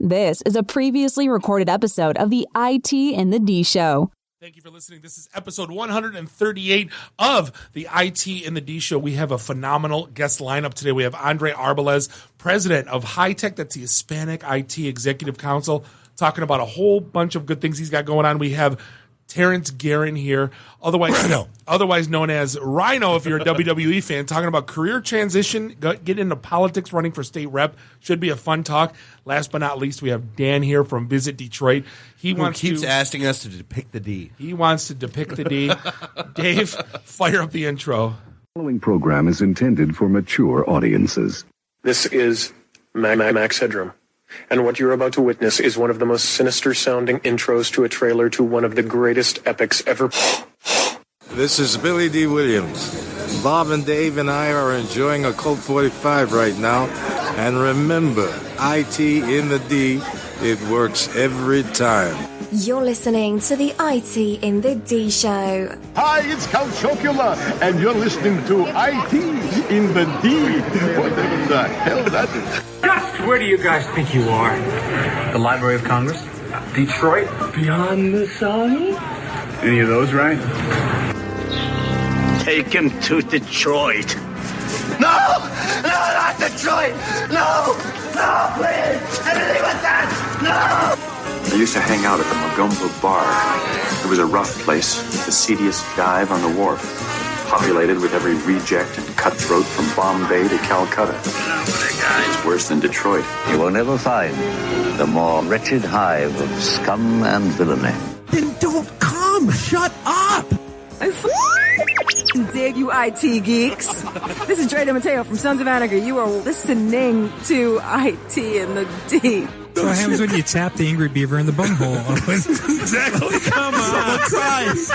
This is a previously recorded episode of the ITintheD Show. Thank you for listening. This is episode 138 of the ITintheD Show. We have a phenomenal guest lineup today. We have Arbelaez, president of High Tech, that's the Hispanic IT Executive Council, talking about a whole bunch of good things he's got going on. We have Terrance Gerin here, otherwise known as Rhino, if you're a WWE fan, talking about career transition, get into politics, running for state rep. Should be a fun talk. Last but not least, we have Dan here from Visit Detroit. He keeps asking us to depict the D. He wants to depict the D. Dave, fire up the intro. The following program is intended for mature audiences. This is Max Headroom. And what you're about to witness is one of the most sinister-sounding intros to a trailer to one of the greatest epics ever. This is Billy D. Williams. Bob and Dave and I are enjoying a Colt 45 right now. And remember, IT in the D, it works every time. You're listening to the IT in the D Show. Hi, it's Count Chocula, and you're listening to IT in the D. Whatever the hell that is. Just where do you guys think you are? The Library of Congress? Detroit? Beyond the sun? Any of those, right? Take him to Detroit. No, not Detroit. No, please. Anything with that. No. I used to hang out at the Magumbo Bar. It was a rough place, the seediest dive on the wharf, populated with every reject and cutthroat from Bombay to Calcutta. It's worse than Detroit. You will never find the more wretched hive of scum and villainy. Then don't come! Shut up! Dig you IT geeks. This is Dre DeMatteo from Sons of Anarchy. You are listening to IT in the D. So what happens when you tap the angry beaver in the bunghole? Exactly. Come on. Christ.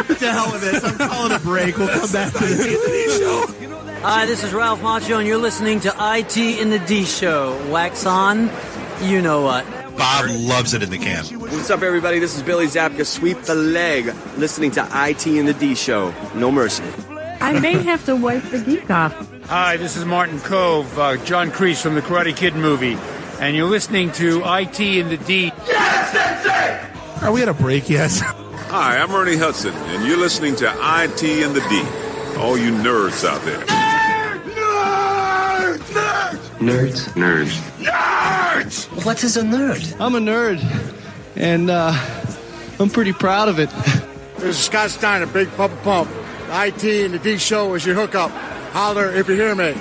What the hell with this? I'm calling a break. We'll come back to the show. Hi, this is Ralph Macchio, and you're listening to IT in the D Show. Wax on, you know what. Bob loves it in the can. What's up, everybody? This is Billy Zapka. Sweep the leg. Listening to IT in the D Show. No mercy. I may have to wipe the geek off. Hi, this is Martin Cove, John Kreese from the Karate Kid movie. And you're listening to IT in the D. Yes, Sensei! Are we at a break yet? Hi, I'm Ernie Hudson, and you're listening to IT in the D. All you nerds out there. Nerds? Nerds! What is a nerd? I'm a nerd, and I'm pretty proud of it. This is Scott Steiner, Big Papa Pump. IT in the D Show is your hookup. Holler if you hear me.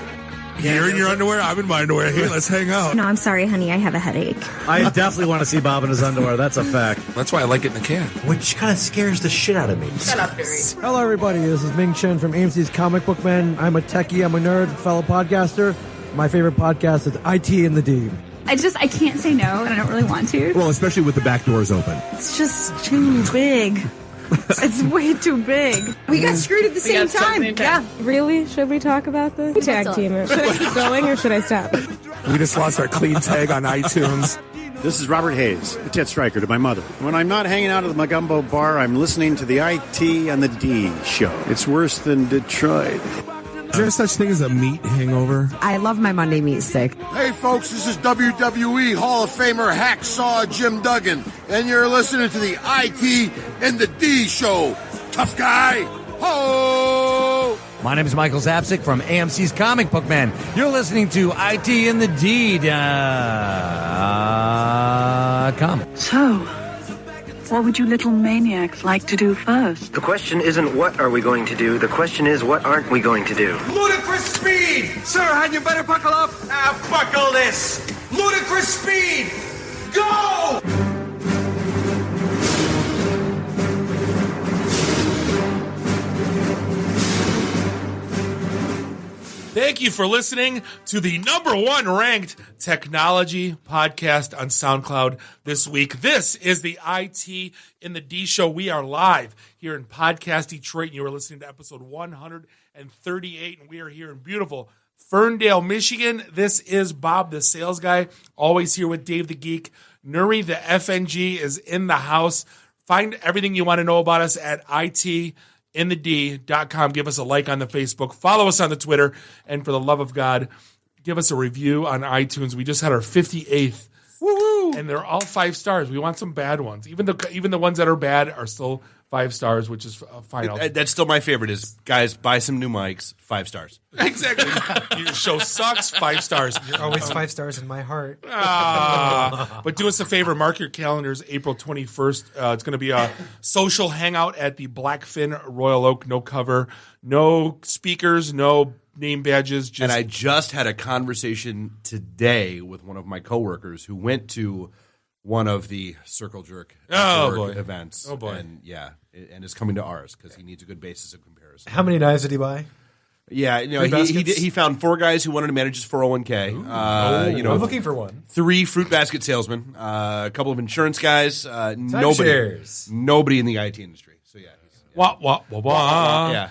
You're in your underwear? I'm in my underwear. Hey, let's hang out. No, I'm sorry, honey. I have a headache. I definitely want to see Bob in his underwear. That's a fact. That's why I like it in the can. Which kind of scares the shit out of me. Shut up, Barry. Hello, everybody. This is Ming Chen from AMC's Comic Book Man. I'm a techie. I'm a nerd, fellow podcaster. My favorite podcast is IT in the D. I can't say no, and I don't really want to. Well, especially with the back doors open. It's just too big. It's way too big. We got screwed at the same time. Yeah. Really? Should we talk about this? Tag team it. Should I keep going or should I stop? We just lost our clean tag on iTunes. This is Robert Hayes, a tit striker to my mother. When I'm not hanging out at the Magumbo Bar, I'm listening to the IT and the D Show. It's worse than Detroit. Is there such thing as a meat hangover? I love my Monday meat steak. Hey, folks, this is WWE Hall of Famer Hacksaw Jim Duggan, and you're listening to the IT and the D Show. Tough guy. Ho! My name is Michael Zapsik from AMC's Comic Book Man. You're listening to IT in the D. Com. So, what would you little maniacs like to do first? The question isn't what are we going to do, the question is what aren't we going to do. Ludicrous speed! Sir, had you better buckle up? Buckle this! Ludicrous speed! Go! Thank you for listening to the #1 ranked technology podcast on SoundCloud this week. This is the IT in the D Show. We are live here in Podcast Detroit, and you are listening to episode 138, and we are here in beautiful Ferndale, Michigan. This is Bob, the sales guy, always here with Dave the Geek. Nuri, the FNG, is in the house. Find everything you want to know about us at ITintheD.com. Give us a like on the Facebook. Follow us on the Twitter. And for the love of God, give us a review on iTunes. We just had our 58th. Woo-woo. And they're all 5 stars. We want some bad ones. Even the ones that are bad are still 5 stars, which is fine. That's still my favorite is, guys, buy some new mics, 5 stars. Exactly. Your show sucks, 5 stars. You're always 5 stars in my heart. But do us a favor, mark your calendars, April 21st. It's going to be a social hangout at the Blackfin Royal Oak, no cover, no speakers, no name badges. And I just had a conversation today with one of my coworkers who went to one of the Circle Jerk events. Oh, boy. And and is coming to ours because he needs a good basis of comparison. How many knives did he buy? Yeah, he found 4 guys who wanted to manage his 401k. I'm looking for one. 3 fruit basket salesmen, a couple of insurance guys, nobody in the IT industry. So Wah, wah, wah, wah. Yeah.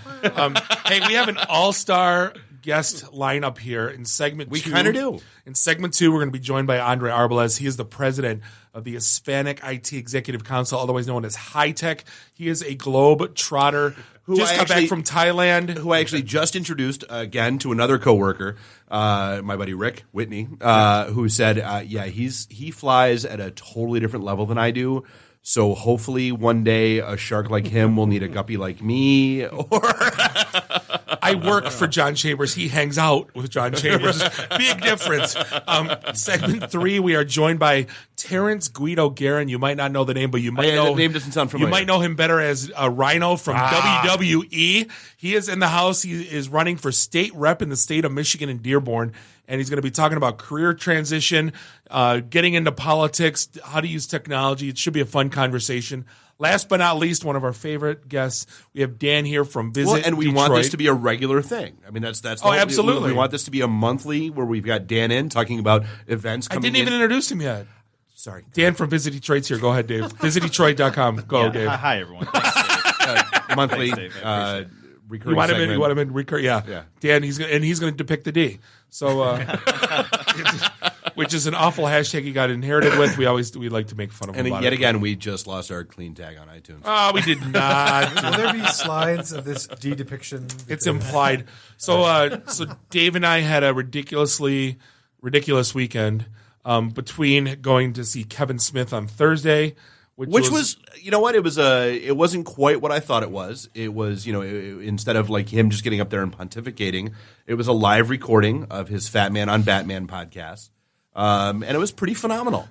Hey, we have an all-star guest lineup here in segment 2. We kind of do. In segment 2, we're going to be joined by Andre Arbelaez. He is the president of the Hispanic IT Executive Council, otherwise known as HITech. He is a globe trotter who just got back from Thailand. Who I actually just introduced again to another coworker, my buddy Rick Whitney, who said, he flies at a totally different level than I do. So hopefully one day a shark like him will need a guppy like me. Or I work for John Chambers. He hangs out with John Chambers. Big difference. Segment 3, we are joined by Terrance Guido Gerin. You might not know the name, but you might know the name doesn't sound familiar. You might know him better as Rhino from WWE. He is in the house. He is running for state rep in the state of Michigan in Dearborn. And he's going to be talking about career transition, getting into politics, how to use technology. It should be a fun conversation. Last but not least, one of our favorite guests, we have Dan here from Visit and we Detroit. want this to be a regular thing. I mean, that's absolutely. We want this to be a monthly where we've got Dan in talking about events coming in. I didn't even introduce him yet. Sorry. Dan from Visit Detroit's here. Go ahead, Dave. VisitDetroit.com. Go, Dave. Hi, everyone. Thanks, Dave. Monthly recurring you want him in recurring, yeah. Dan, he's going to depict the D. So, which is an awful hashtag he got inherited with. We like to make fun of him. And yet again, we just lost our clean tag on iTunes. Oh, we did not. Will there be slides of this D depiction? It's implied. So Dave and I had a ridiculous weekend between going to see Kevin Smith on Thursday. Which was you know what? It wasn't quite what I thought it was. It was, instead of like him just getting up there and pontificating, it was a live recording of his Fat Man on Batman podcast. And it was pretty phenomenal.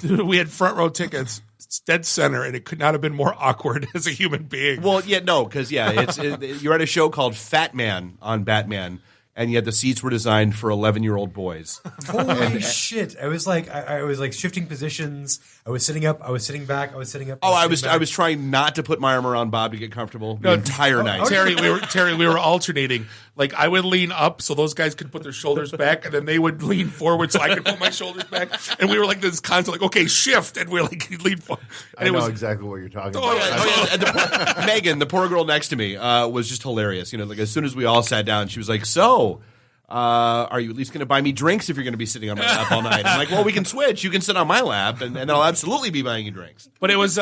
We had front row tickets, dead center, and it could not have been more awkward as a human being. Well, because you're at a show called Fat Man on Batman. And yet the seats were designed for 11-year-old boys. Holy shit! I was like shifting positions. I was sitting up. I was sitting back. I was sitting up. I was trying not to put my arm around Bob to get comfortable the entire night. Terry, we were alternating. Like I would lean up so those guys could put their shoulders back, and then they would lean forward so I could put my shoulders back. And we were like this constant, like, okay, shift, and we're like lean forward. And I know exactly what you're talking about. And Megan, the poor girl next to me, was just hilarious. Like as soon as we all sat down, she was like, "So, are you at least going to buy me drinks if you're going to be sitting on my lap all night?" I'm like, "Well, we can switch. You can sit on my lap, and I'll absolutely be buying you drinks." But it was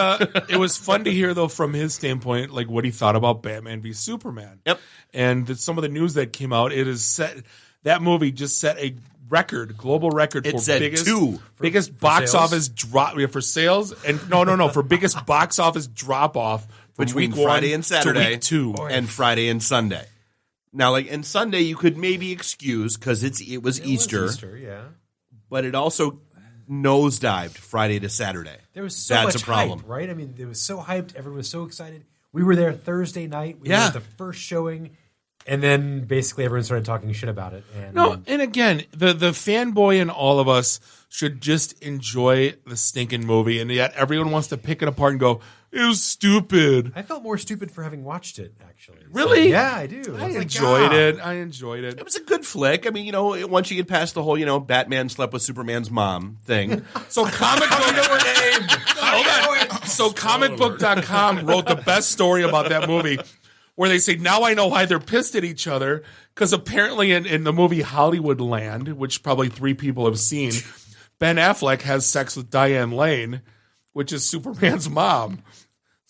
fun to hear though from his standpoint, like what he thought about Batman v Superman. Yep. And some of the news that came out, that movie just set a global record for biggest box office drop for sales, and for biggest box office drop off between Friday and Saturday, to week 2, and Friday and Sunday. Now, and Sunday you could maybe excuse because it was Easter, yeah. But it also nosedived Friday to Saturday. There was so much hype, right? I mean, it was so hyped. Everyone was so excited. We were there Thursday night. We were at the first showing. And then basically everyone started talking shit about it. And again, the fanboy in all of us should just enjoy the stinking movie, and yet everyone wants to pick it apart and go, it was stupid. I felt more stupid for having watched it, actually. Really? So, yeah, I do. I enjoyed it. I enjoyed it. It was a good flick. I mean, once you get past the whole, Batman slept with Superman's mom thing. So comicbook.com wrote the best story about that movie, where they say, now I know why they're pissed at each other, because apparently in the movie Hollywoodland, which probably 3 people have seen, Ben Affleck has sex with Diane Lane, which is Superman's mom.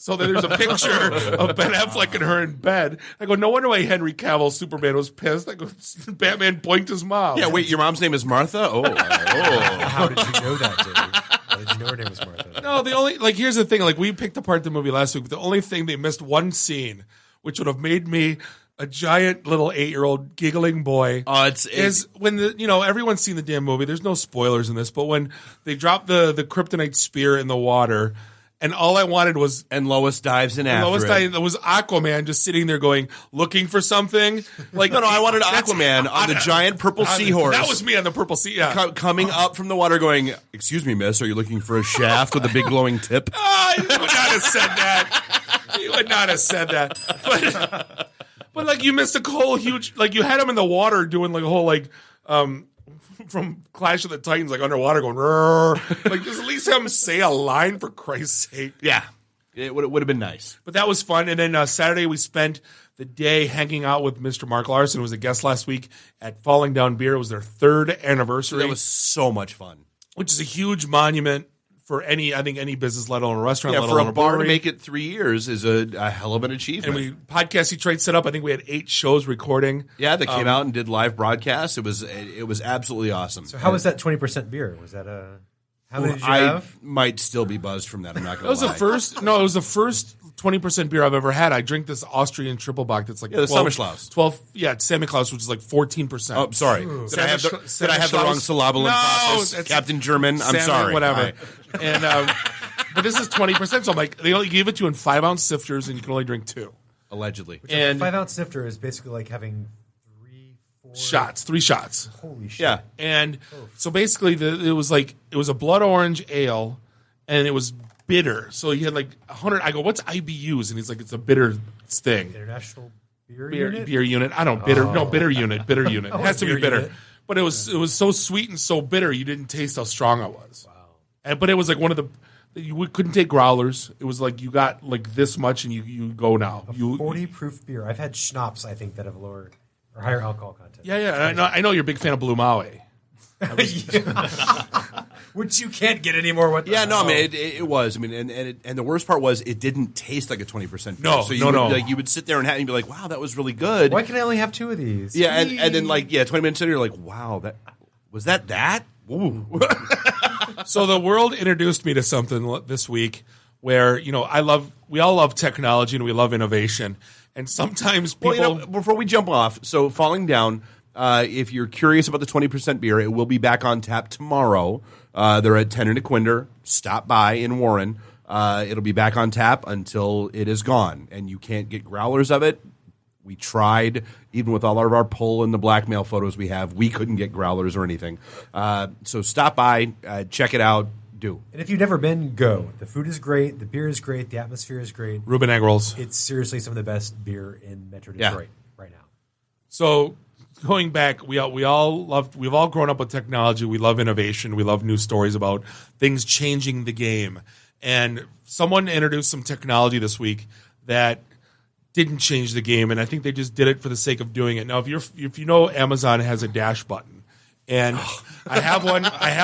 So then there's a picture of Ben Affleck and her in bed. I go, no wonder why Henry Cavill Superman was pissed. I go, Batman boinked his mom. Yeah, wait, your mom's name is Martha? Oh. How did you know that, Dave? How did you know her name was Martha? No, here's the thing. Like, we picked apart the movie last week, but the only thing, they missed one scene, which would have made me a giant little 8-year-old giggling boy. Is when everyone's seen the damn movie. There's no spoilers in this, but when they drop the kryptonite spear in the water, and all I wanted was... And Lois dives in after it. It was Aquaman just sitting there looking for something. Like, no, I wanted Aquaman on the giant purple seahorse. That was me on the purple sea, yeah. Coming up from the water going, excuse me, miss, are you looking for a shaft with a big glowing tip? You would not have said that. You would not have said that. But like, you missed a whole huge... Like, you had him in the water doing like a whole from Clash of the Titans, like underwater going, rrr. Like, just at least have him say a line, for Christ's sake. Yeah. It would have been nice. But that was fun. And then Saturday we spent the day hanging out with Mr. Mark Larson, who was a guest last week at Falling Down Beer. It was their 3rd anniversary. That was so much fun. Which is a huge monument for any business, let alone a restaurant, let for alone a bar brewery. to make it 3 years is a hell of an achievement. And Podcast Detroit set up. I think we had 8 shows recording. Yeah, they came out and did live broadcasts. It was absolutely awesome. So how was that 20% beer? Was that how many did you have? I might still be buzzed from that. I'm not going to lie. It was the first 20% beer I've ever had. I drink this Austrian triple bock that's like the Samichlaus. 12, yeah, Samichlaus, which is like 14%. Oh, sorry. Did I have the wrong syllable in process? Captain German, I'm sorry. Whatever. And but this is 20%, so I'm like, they only gave it to you in 5-ounce sifters, and you can only drink 2. Allegedly. And a 5-ounce sifter is basically like having 3 shots. Holy shit. Yeah. And so basically it was a blood orange ale, and it was bitter. So he had like 100. I go, what's IBUs? And he's like, it's a bitter thing. International beer unit. I don't bitter. No, bitter unit. Bitter unit. It has to be bitter. Unit. But it was so sweet and so bitter, you didn't taste how strong it was. Wow. But it was like one of the. We couldn't take growlers. It was like you got like this much, and you go now. 40 proof beer. I've had schnapps, I think, that have lower or higher alcohol content. Yeah. I know you're a big fan of Blue Maui. Which you can't get anymore. What? Yeah, no, I mean it was. I mean, and the worst part was it didn't taste like a 20%. No, so you would sit there and be like, wow, that was really good. Why can I only have 2 of these? Yeah, and then 20 minutes later, you're like, wow, was that? Ooh. So the world introduced me to something this week where we all love technology and we love innovation, and sometimes people. Well, before we jump off, so Falling Down. If you're curious about the 20% beer, it will be back on tap tomorrow. They're at 10 and a Quinder. Stop by in Warren. It'll be back on tap until it is gone, and you can't get growlers of it. We tried, even with all of our pull and the blackmail photos we have, we couldn't get growlers or anything. So stop by, check it out, do. And if you've never been, go. The food is great, the beer is great, the atmosphere is great. Reuben egg rolls. It's seriously some of the best beer in Metro Detroit right now. So going back, we've all grown up with technology. We love innovation. We love new stories about things changing the game. And someone introduced some technology this week that didn't change the game, and I think they just did it for the sake of doing it. Now, if you know, Amazon has a dash button, and I have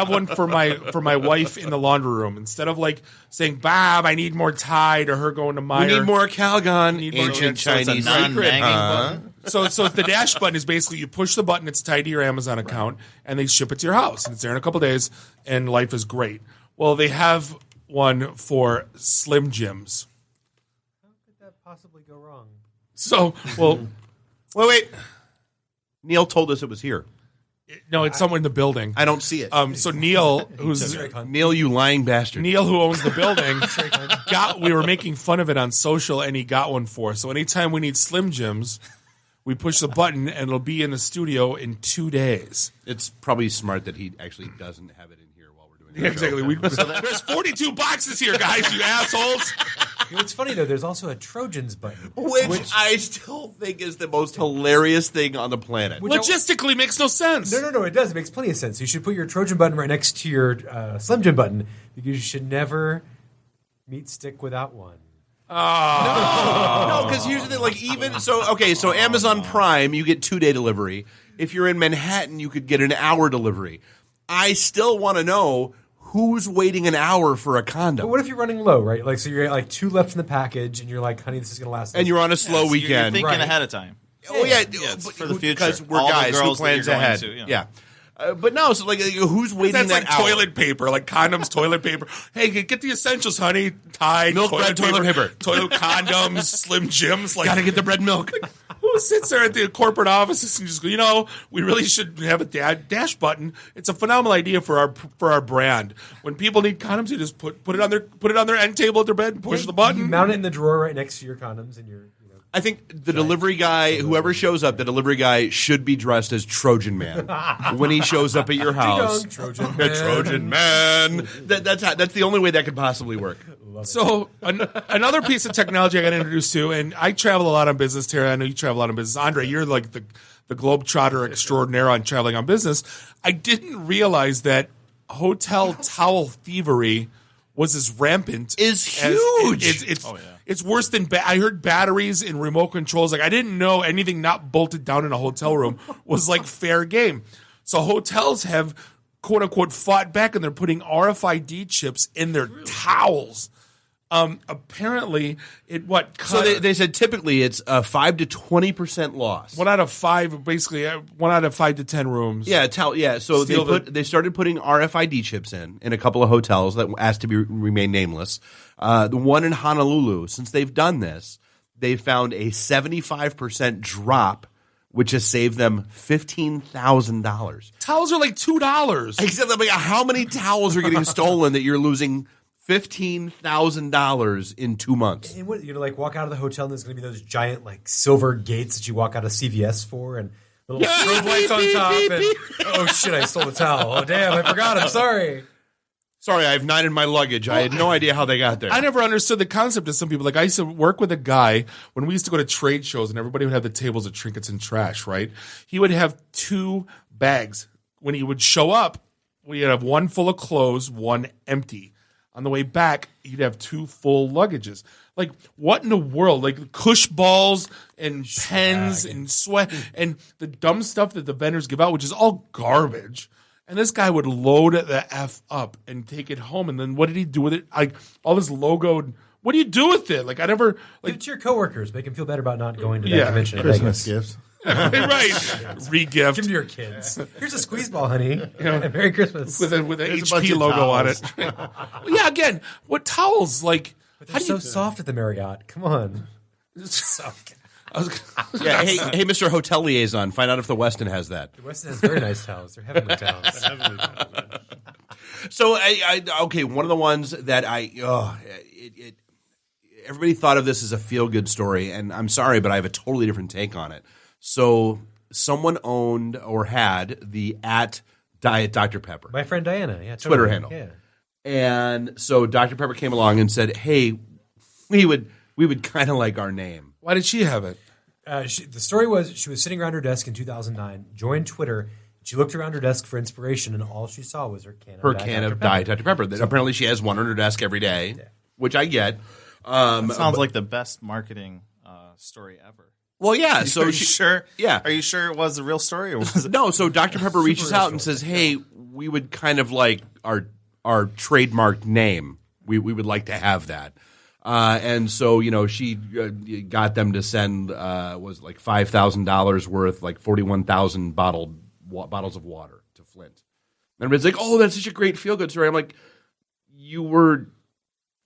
one for my wife in the laundry room. Instead of like saying, "Bob, I need more Tide," or her going to Meijer, we need more Calgon, ancient Chinese secret. So the dash button is basically you push the button, it's tied to your Amazon account, and they ship it to your house, and it's there in a couple days, and life is great. Well, they have one for Slim Jims. How could that possibly go wrong? So, well, wait. Neil told us it was here. No, it's somewhere in the building. I don't see it. So Neil, Neil, you lying bastard. Neil, who owns the building, we were making fun of it on social, and he got one for us. So anytime we need Slim Jims, we push the button, and it'll be in the studio in 2 days. It's probably smart that he actually doesn't have it in here while we're doing it. Yeah, exactly. There's 42 boxes here, guys, you assholes. What's funny, though, there's also a Trojans button. Which I still think is the most hilarious thing on the planet. Logistically makes no sense. No, it does. It makes plenty of sense. You should put your Trojan button right next to your Slim Jim button, because you should never meet stick without one. No, because here's the thing. Like so Amazon Prime, you get 2-day delivery. If you're in Manhattan, you could get an hour delivery. I still want to know who's waiting an hour for a condom? But what if you're running low, right? Like, so you're like 2 left in the package, and you're like, honey, this is going to last. And you're on a slow so weekend. You're thinking ahead of time. Oh, yeah. It's for the future. Because we're All guys the who girls that plans you're going ahead. to, Yeah. But no, so like who's waiting That's that like hour? toilet paper, like condoms, toilet paper. Hey, get the essentials, honey. Tide, Milk, bread, toilet paper. toilet condoms, Slim Jims. Like, Gotta get the bread and milk. who sits there at the corporate offices and just go, we really should have a dash button. It's a phenomenal idea for our brand. When people need condoms, you just put it on their end table at their bed and push the button. You mount it in the drawer right next to your condoms, and you're. I think the delivery guy, whoever shows up, the delivery guy should be dressed as Trojan Man when he shows up at your house. Trojan Man. Trojan Man. That's the only way that could possibly work. So another piece of technology I got introduced to, and I travel a lot on business, Terry. I know you travel a lot on business. Andre, you're like the globetrotter extraordinaire on traveling on business. I didn't realize that hotel towel thievery was as rampant. Is huge. It's worse than I heard batteries in remote controls. Like, I didn't know anything not bolted down in a hotel room was like fair game. So hotels have quote unquote fought back, and they're putting RFID chips in their towels. Apparently, So they said typically it's a 5 to 20% loss. 1 out of 5, basically 1 out of 5 to 10 rooms. Yeah, So they started putting RFID chips in a couple of hotels that asked to remain nameless. The one in Honolulu, since they've done this, they found a 75% drop, which has saved them $15,000. Towels are like $2. Except, how many towels are getting stolen that you're losing $15,000 in 2 months? And you're like walk out of the hotel, and there's going to be those giant like silver gates that you walk out of CVS for, and little strobe lights on top. And oh shit, I stole the towel. Oh damn, I forgot. I'm sorry. Sorry, I have 9 in my luggage. I had no idea how they got there. I never understood the concept of some people. Like, I used to work with a guy when we used to go to trade shows, and everybody would have the tables of trinkets and trash, right? He would have 2 bags. When he would show up, we'd have 1 full of clothes, 1 empty. On the way back, he'd have 2 full luggages. Like, what in the world? Like, cush balls and pens and sweat and the dumb stuff that the vendors give out, which is all garbage. And this guy would load the F up and take it home. And then what did he do with it? Like, all this logoed. What do you do with it? Like, I never. Like, give it to your coworkers. Make them feel better about not going to that convention. Christmas gifts. Right. Re-gift. Give them to your kids. Here's a squeeze ball, honey. Merry Christmas. With an HP logo on it. Yeah, again, what towels? Like, but they're so soft at the Marriott. Come on. Yeah, hey, Mr. Hotel Liaison, find out if the Westin has that. The Westin has very nice towels. They're heavenly towels. So, one of the ones that everybody thought of this as a feel-good story, and I'm sorry, but I have a totally different take on it. So, someone owned or had the @Diet Dr. Pepper. My friend Diana, Twitter handle. Yeah. And so Dr. Pepper came along and said, hey, we would kind of like our name. Why did she have it? The story was she was sitting around her desk in 2009, joined Twitter. She looked around her desk for inspiration, and all she saw was her can of Diet Dr. Pepper. Apparently, she has one on her desk every day, which I get. Sounds like the best marketing story ever. Well, yeah. So are you sure? Yeah. Are you sure it was a real story, or was it? No. So Dr. Pepper reaches out and says, "Hey, we would kind of like our trademark name. We would like to have that." And so, she got them to send was like $5,000 worth, like 41,000 bottles of water to Flint. And everybody's like, "Oh, that's such a great feel-good story." I'm like, "You were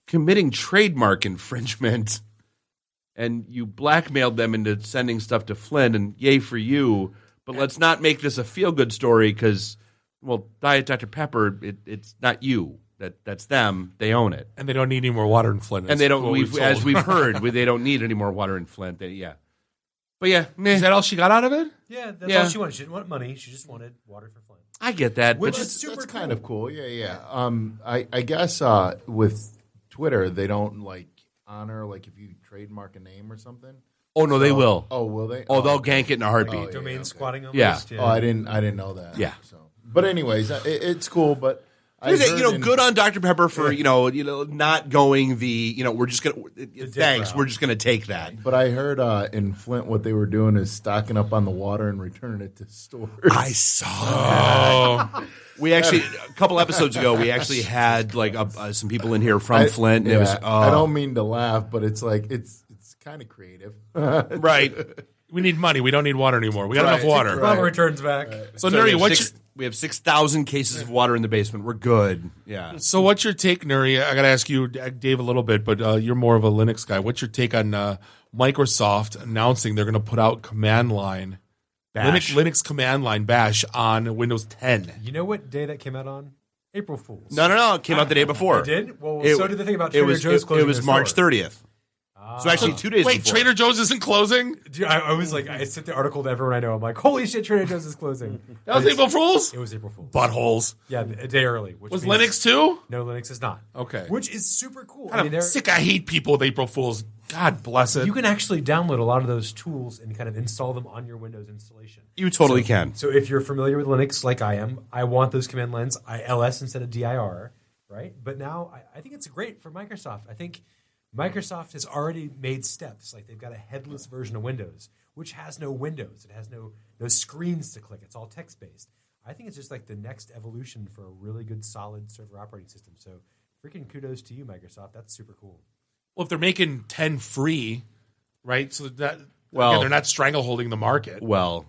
committing trademark infringement, and you blackmailed them into sending stuff to Flint, and yay for you. But let's not make this a feel-good story because, well, Diet Dr. Pepper, it's not you." That's them. They own it, and they don't need any more water in Flint. And they don't. As we've heard, they don't need any more water in Flint. But yeah, is that all she got out of it? Yeah, that's all she wanted. She didn't want money. She just wanted water for Flint. I get that, which is super that's cool. kind of cool. Yeah. I guess with Twitter, they don't honor if you trademark a name or something. Oh no, they will. Oh, will they? Oh, they'll gank it in a heartbeat. Domain squatting almost. Yeah. Oh, I didn't know that. Yeah. So, but anyways, it's cool. But Good on Dr. Pepper for not going the we're just gonna thanks, we're just gonna take that. But I heard in Flint what they were doing is stocking up on the water and returning it to stores. I saw that. We actually a couple episodes ago we actually had like some people in here from Flint. And it was I don't mean to laugh, but it's like it's kind of creative, right? We need money. We don't need water anymore. We got enough water. Water returns back. So Nuri, we have 6,000 cases of water in the basement. We're good. Yeah. So what's your take, Nuri? I got to ask you, Dave, a little bit, but you're more of a Linux guy. What's your take on Microsoft announcing they're going to put out command line, Linux command line bash on Windows 10? You know what day that came out on? April Fool's. No. It came out the day before. It did? Well, so did the thing about Trader Joe's closing. It was March 30th. So actually 2 days Wait, before. Trader Joe's isn't closing? Dude, I was like, I sent the article to everyone I know. I'm like, holy shit, Trader Joe's is closing. That was April Fool's? It was April Fool's. Buttholes. Yeah, a day early. Which was means, Linux too? No, Linux is not. Okay. Which is super cool. I'm sick. I hate people with April Fool's. God bless it. You can actually download a lot of those tools and kind of install them on your Windows installation. You totally can. So if you're familiar with Linux like I am, I want those command lines, ILS instead of DIR, right? But now I think it's great for Microsoft. I think Microsoft has already made steps. Like they've got a headless version of Windows, which has no windows. It has no screens to click. It's all text-based. I think it's just like the next evolution for a really good, solid server operating system. So freaking kudos to you, Microsoft. That's super cool. Well, if they're making 10 free, right? So that again, they're not strangleholding the market. Well,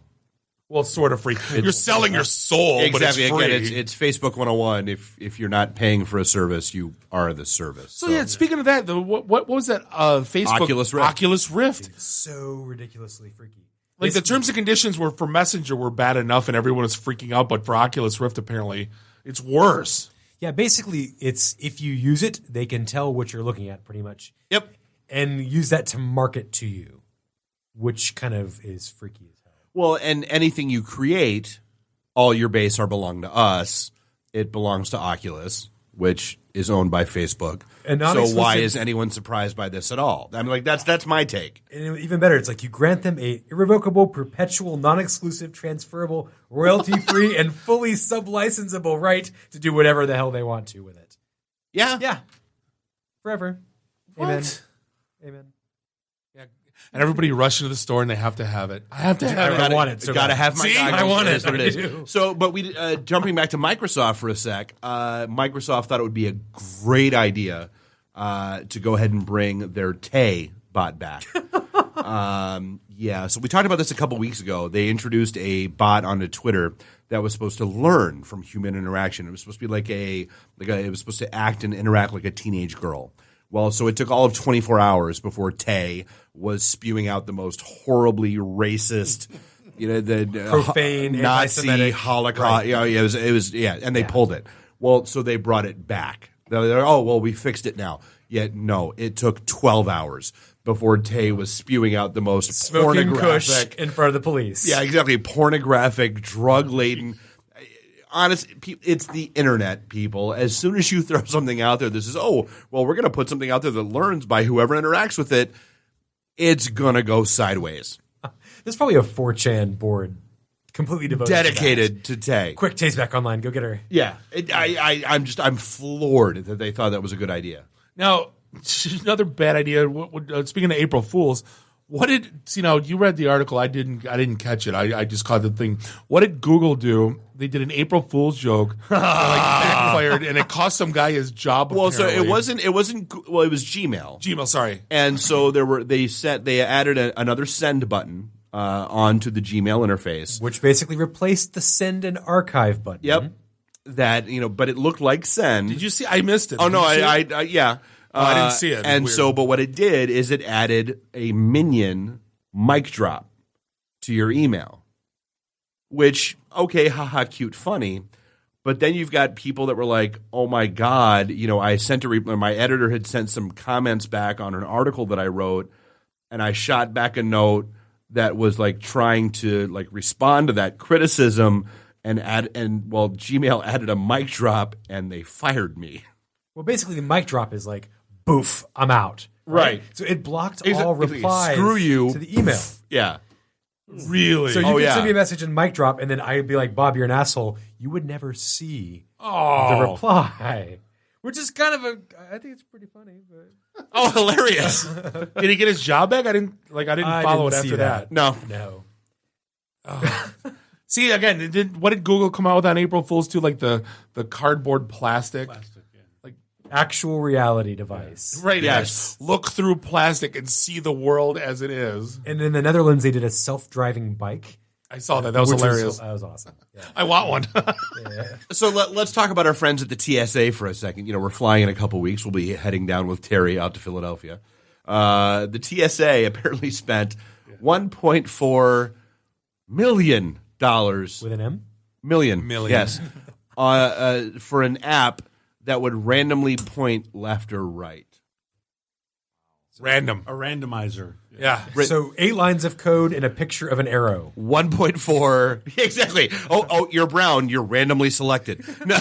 sort of free. You're selling your soul, exactly. but it's free. Again, it's Facebook 101. If you're not paying for a service, you are the service. So yeah, speaking of that, what was that Facebook Oculus Rift? It's so ridiculously freaky. Like the terms and conditions were for Messenger were bad enough, and everyone was freaking out. But for Oculus Rift, apparently, it's worse. Yeah, basically, it's if you use it, they can tell what you're looking at, pretty much. Yep, and use that to market to you, which kind of is freaky as hell. Well, and anything you create, all your base belong to us. It belongs to Oculus, which is owned by Facebook. And so why is anyone surprised by this at all? I mean, like that's my take. And even better, it's like you grant them a irrevocable, perpetual, non-exclusive, transferable, royalty-free, and fully sub-licensable right to do whatever the hell they want to with it. Yeah. Forever. What? Amen. Yeah. And everybody rushed into the store and they have to have it. I have to have it. I want it. So Gotta have my. See? goggles. I want it. That's what it is. So, but we jumping back to Microsoft for a sec. Microsoft thought it would be a great idea to go ahead and bring their Tay bot back. So we talked about this a couple weeks ago. They introduced a bot onto Twitter that was supposed to learn from human interaction. It was supposed to be it was supposed to act and interact like a teenage girl. Well, so it took all of 24 hours before Tay was spewing out the most horribly racist, the profane, Nazi Holocaust. Right. It was, and they pulled it. Well, so they brought it back. They're we fixed it now. Yet no, it took 12 hours before Tay was spewing out the most smoking pornographic kush in front of the police. Yeah, exactly. Pornographic, drug-laden. Honest, it's the internet, people. As soon as you throw something out there, this is, we're going to put something out there that learns by whoever interacts with it. It's going to go sideways. There's probably a 4chan board completely devoted dedicated to Tay. Quick, Tay's back online. Go get her. Yeah. I'm floored that they thought that was a good idea. Now, another bad idea. Speaking of April Fools, you read the article. I didn't catch it. I just caught the thing. What did Google do? They did an April Fool's joke, backfired, and it cost some guy his job. Well, apparently. so it wasn't. It was Gmail. Gmail, sorry. And so they added another send button onto the Gmail interface, which basically replaced the send and archive button. Yep. That but it looked like send. Did you see? I missed it. Oh no, yeah. I didn't see it. And so, but what it did is it added a minion mic drop to your email, which, okay, haha, cute, funny. But then you've got people that were like, oh my God, I sent my editor had sent some comments back on an article that I wrote, and I shot back a note that was like trying to like respond to that criticism, and Gmail added a mic drop and they fired me. Well, basically the mic drop is like, boof, I'm out. Right. So it blocked all replies Screw you. to the email. Yeah. Really? So you could send me a message and mic drop, and then I'd be like, Bob, you're an asshole. You would never see the reply. Which is kind of I think it's pretty funny. But. Oh, hilarious. Did he get his job back? I didn't follow it after that. No. See, again, what did Google come out with on April Fool's too? Like the cardboard plastic? Like actual reality device. Right. Yes. Look through plastic and see the world as it is. And in the Netherlands, they did a self-driving bike. I saw that. That was hilarious. That was awesome. Yeah. I want one. So let's talk about our friends at the TSA for a second. We're flying in a couple weeks. We'll be heading down with Terry out to Philadelphia. The TSA apparently spent $1.4 million. With an M? Million. Yes. For an app that would randomly point left or right. Random. A randomizer. Yeah. So 8 lines of code and a picture of an arrow. 1.4. Exactly. Oh, you're brown. You're randomly selected. No.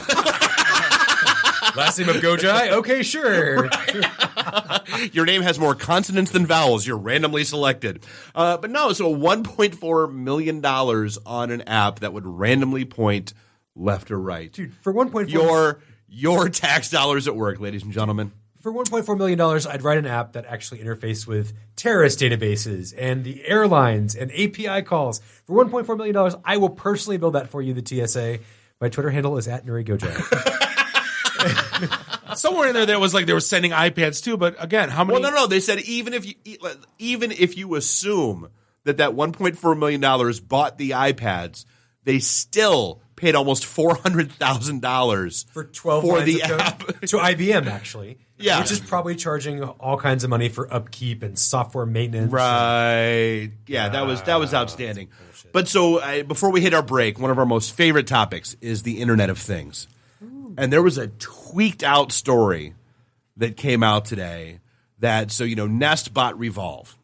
Last name of Gojai? Okay, sure. Your name has more consonants than vowels. You're randomly selected. But no, so $1.4 million on an app that would randomly point left or right. Dude, for $1.4 your tax dollars at work, ladies and gentlemen. For $1.4 million, I'd write an app that actually interfaced with terrorist databases and the airlines and API calls. For $1.4 million, I will personally build that for you, the TSA. My Twitter handle is @NuriGojai. Somewhere in there was like they were sending iPads too, but again, how many? Well, no. They said even if you assume that $1.4 million bought the iPads, they still paid almost $400,000 for 12 for lines the of app code to IBM, actually. Yeah, which is probably charging all kinds of money for upkeep and software maintenance. Right? Yeah, that was outstanding. But so before we hit our break, one of our most favorite topics is the Internet of Things. And there was a tweaked out story that came out today that, Nest bought Revolve.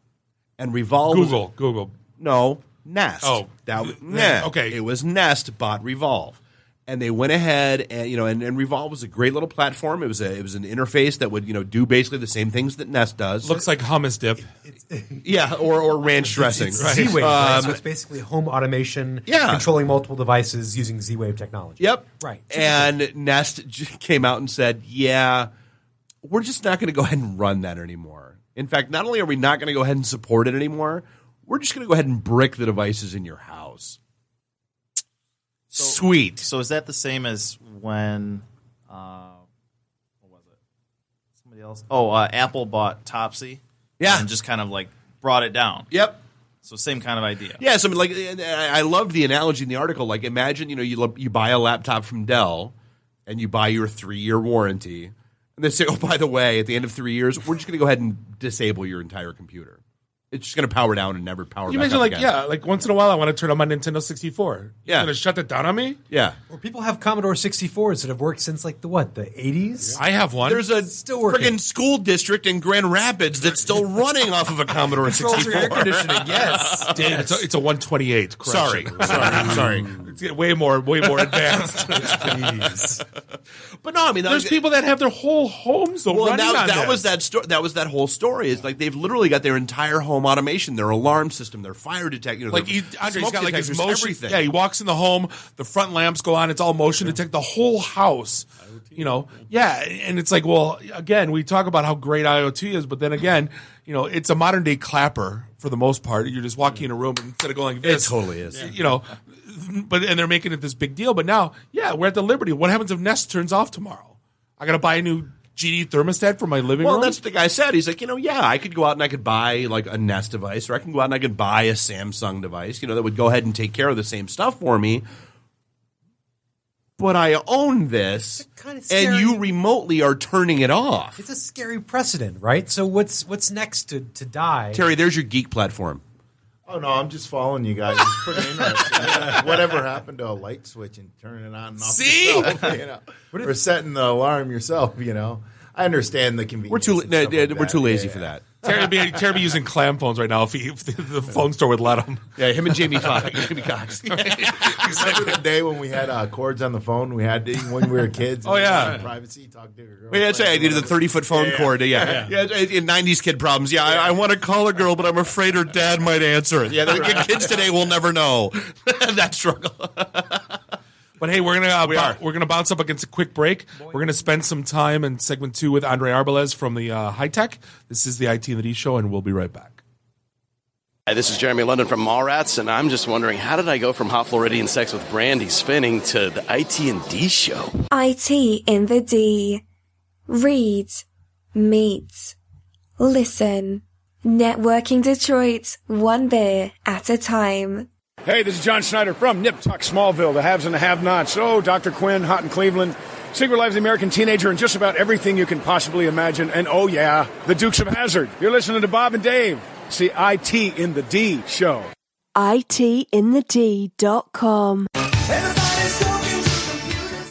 And Revolve Google. No, Nest. Oh. Okay. It was Nest bought Revolve. And they went ahead and Revolve was a great little platform. It was an interface that would, do basically the same things that Nest does. Looks like hummus dip. Yeah, or ranch dressing. It's Z-Wave, right? So it's basically home automation, controlling multiple devices using Z-Wave technology. Yep. Right. And Nest came out and said, yeah, we're just not going to go ahead and run that anymore. In fact, not only are we not going to go ahead and support it anymore, we're just going to go ahead and brick the devices in your house. Sweet. So is that the same as when what was it? Somebody else? Oh, Apple bought Topsy. Yeah. And just kind of like brought it down. Yep. So same kind of idea. Yeah, so I loved the analogy in the article. Like, imagine, you buy a laptop from Dell and you buy your 3-year warranty. And they say, oh, by the way, at the end of 3 years, we're just going to go ahead and disable your entire computer. It's just going to power down and never power back up again. Like once in a while I want to turn on my Nintendo 64. You're going to shut that down on me? Yeah. Or people have Commodore 64s that have worked since the 80s? I have one. There's a still working. Friggin' school district in Grand Rapids that's still running off of a Commodore 64. Air conditioning, yes. Dave, it's a 128. Correction. Sorry. It's way more advanced. Please. But no, I mean, there's people that have their whole homes running on that this. was that story. That was that whole story. Is like they've literally got their entire home automation, their alarm system, their fire detector, Andre's got like his motion. Everything. Yeah, he walks in the home, the front lamps go on. It's all motion detect the whole house. Yeah, and it's like, well, again, we talk about how great IoT is, but then again, it's a modern day clapper for the most part. You're just walking in a room and instead of going like this, it totally is. And they're making it this big deal. But now, we're at the Liberty. What happens if Nest turns off tomorrow? I got to buy a new GD thermostat for my living room? Well, that's what the guy said. He's like, I could go out and I could buy like a Nest device, or I can go out and I could buy a Samsung device, that would go ahead and take care of the same stuff for me. But I own this, and you remotely are turning it off. It's a scary precedent, right? So what's next to die? Terry, there's your geek platform. Oh, no, I'm just following you guys. It's pretty interesting. Whatever happened to a light switch and turning it on and off yourself? Or setting the alarm yourself, I understand the convenience. We're too lazy for that. Terry be using clam phones right now if the phone store would let him. Yeah, him and Jamie Cox. Remember the day when we had cords on the phone? We had when we were kids. Oh, yeah. Privacy, talk to a girl. Well, yeah, that's right. I needed the 30-foot phone cord. Yeah. In 90s kid problems. Yeah, I want to call a girl, but I'm afraid her dad might answer it. Yeah, the kids today will never know that struggle. But hey, we're gonna bounce up against a quick break. We're gonna spend some time in segment 2 with Andre Arbelaez from the High Tech. This is the IT and the D Show, and we'll be right back. Hi, this is Jeremy London from Mallrats, and I'm just wondering, how did I go from Hot Floridian Sex with Brandy spinning to the IT and D Show? IT in the D. Read, meet, listen. Networking Detroit, one beer at a time. Hey, this is John Schneider from Nip Tuck Smallville, the haves and the have-nots. Oh, Dr. Quinn, Hot in Cleveland, Secret Life of the American Teenager, and just about everything you can possibly imagine. And oh yeah, the Dukes of Hazzard. You're listening to Bob and Dave. It's the IT in the D Show. ITintheD.com.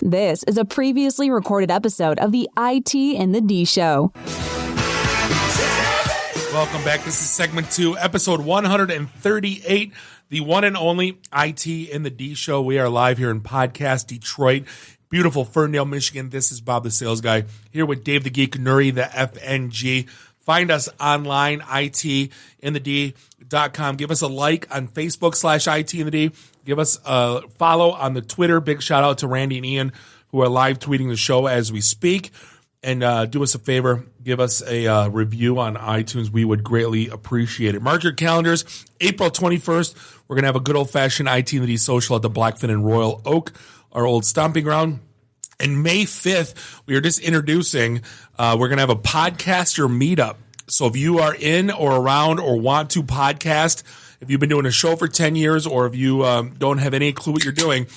This is a previously recorded episode of the IT in the D Show. Welcome back. This is segment 2, episode 138, the one and only IT in the D Show. We are live here in Podcast Detroit, beautiful Ferndale, Michigan. This is Bob the Sales Guy here with Dave the Geek, Nuri the FNG. Find us online, ITintheD.com. Give us a like on Facebook /ITintheD. Give us a follow on the Twitter. Big shout out to Randy and Ian, who are live tweeting the show as we speak. And do us a favor, give us a review on iTunes. We would greatly appreciate it. Mark your calendars. April 21st, we're going to have a good old-fashioned IT and the D social at the Blackfin in Royal Oak, our old stomping ground. And May 5th, we are just introducing, we're going to have a podcaster meetup. So if you are in or around or want to podcast, if you've been doing a show for 10 years or if you don't have any clue what you're doing,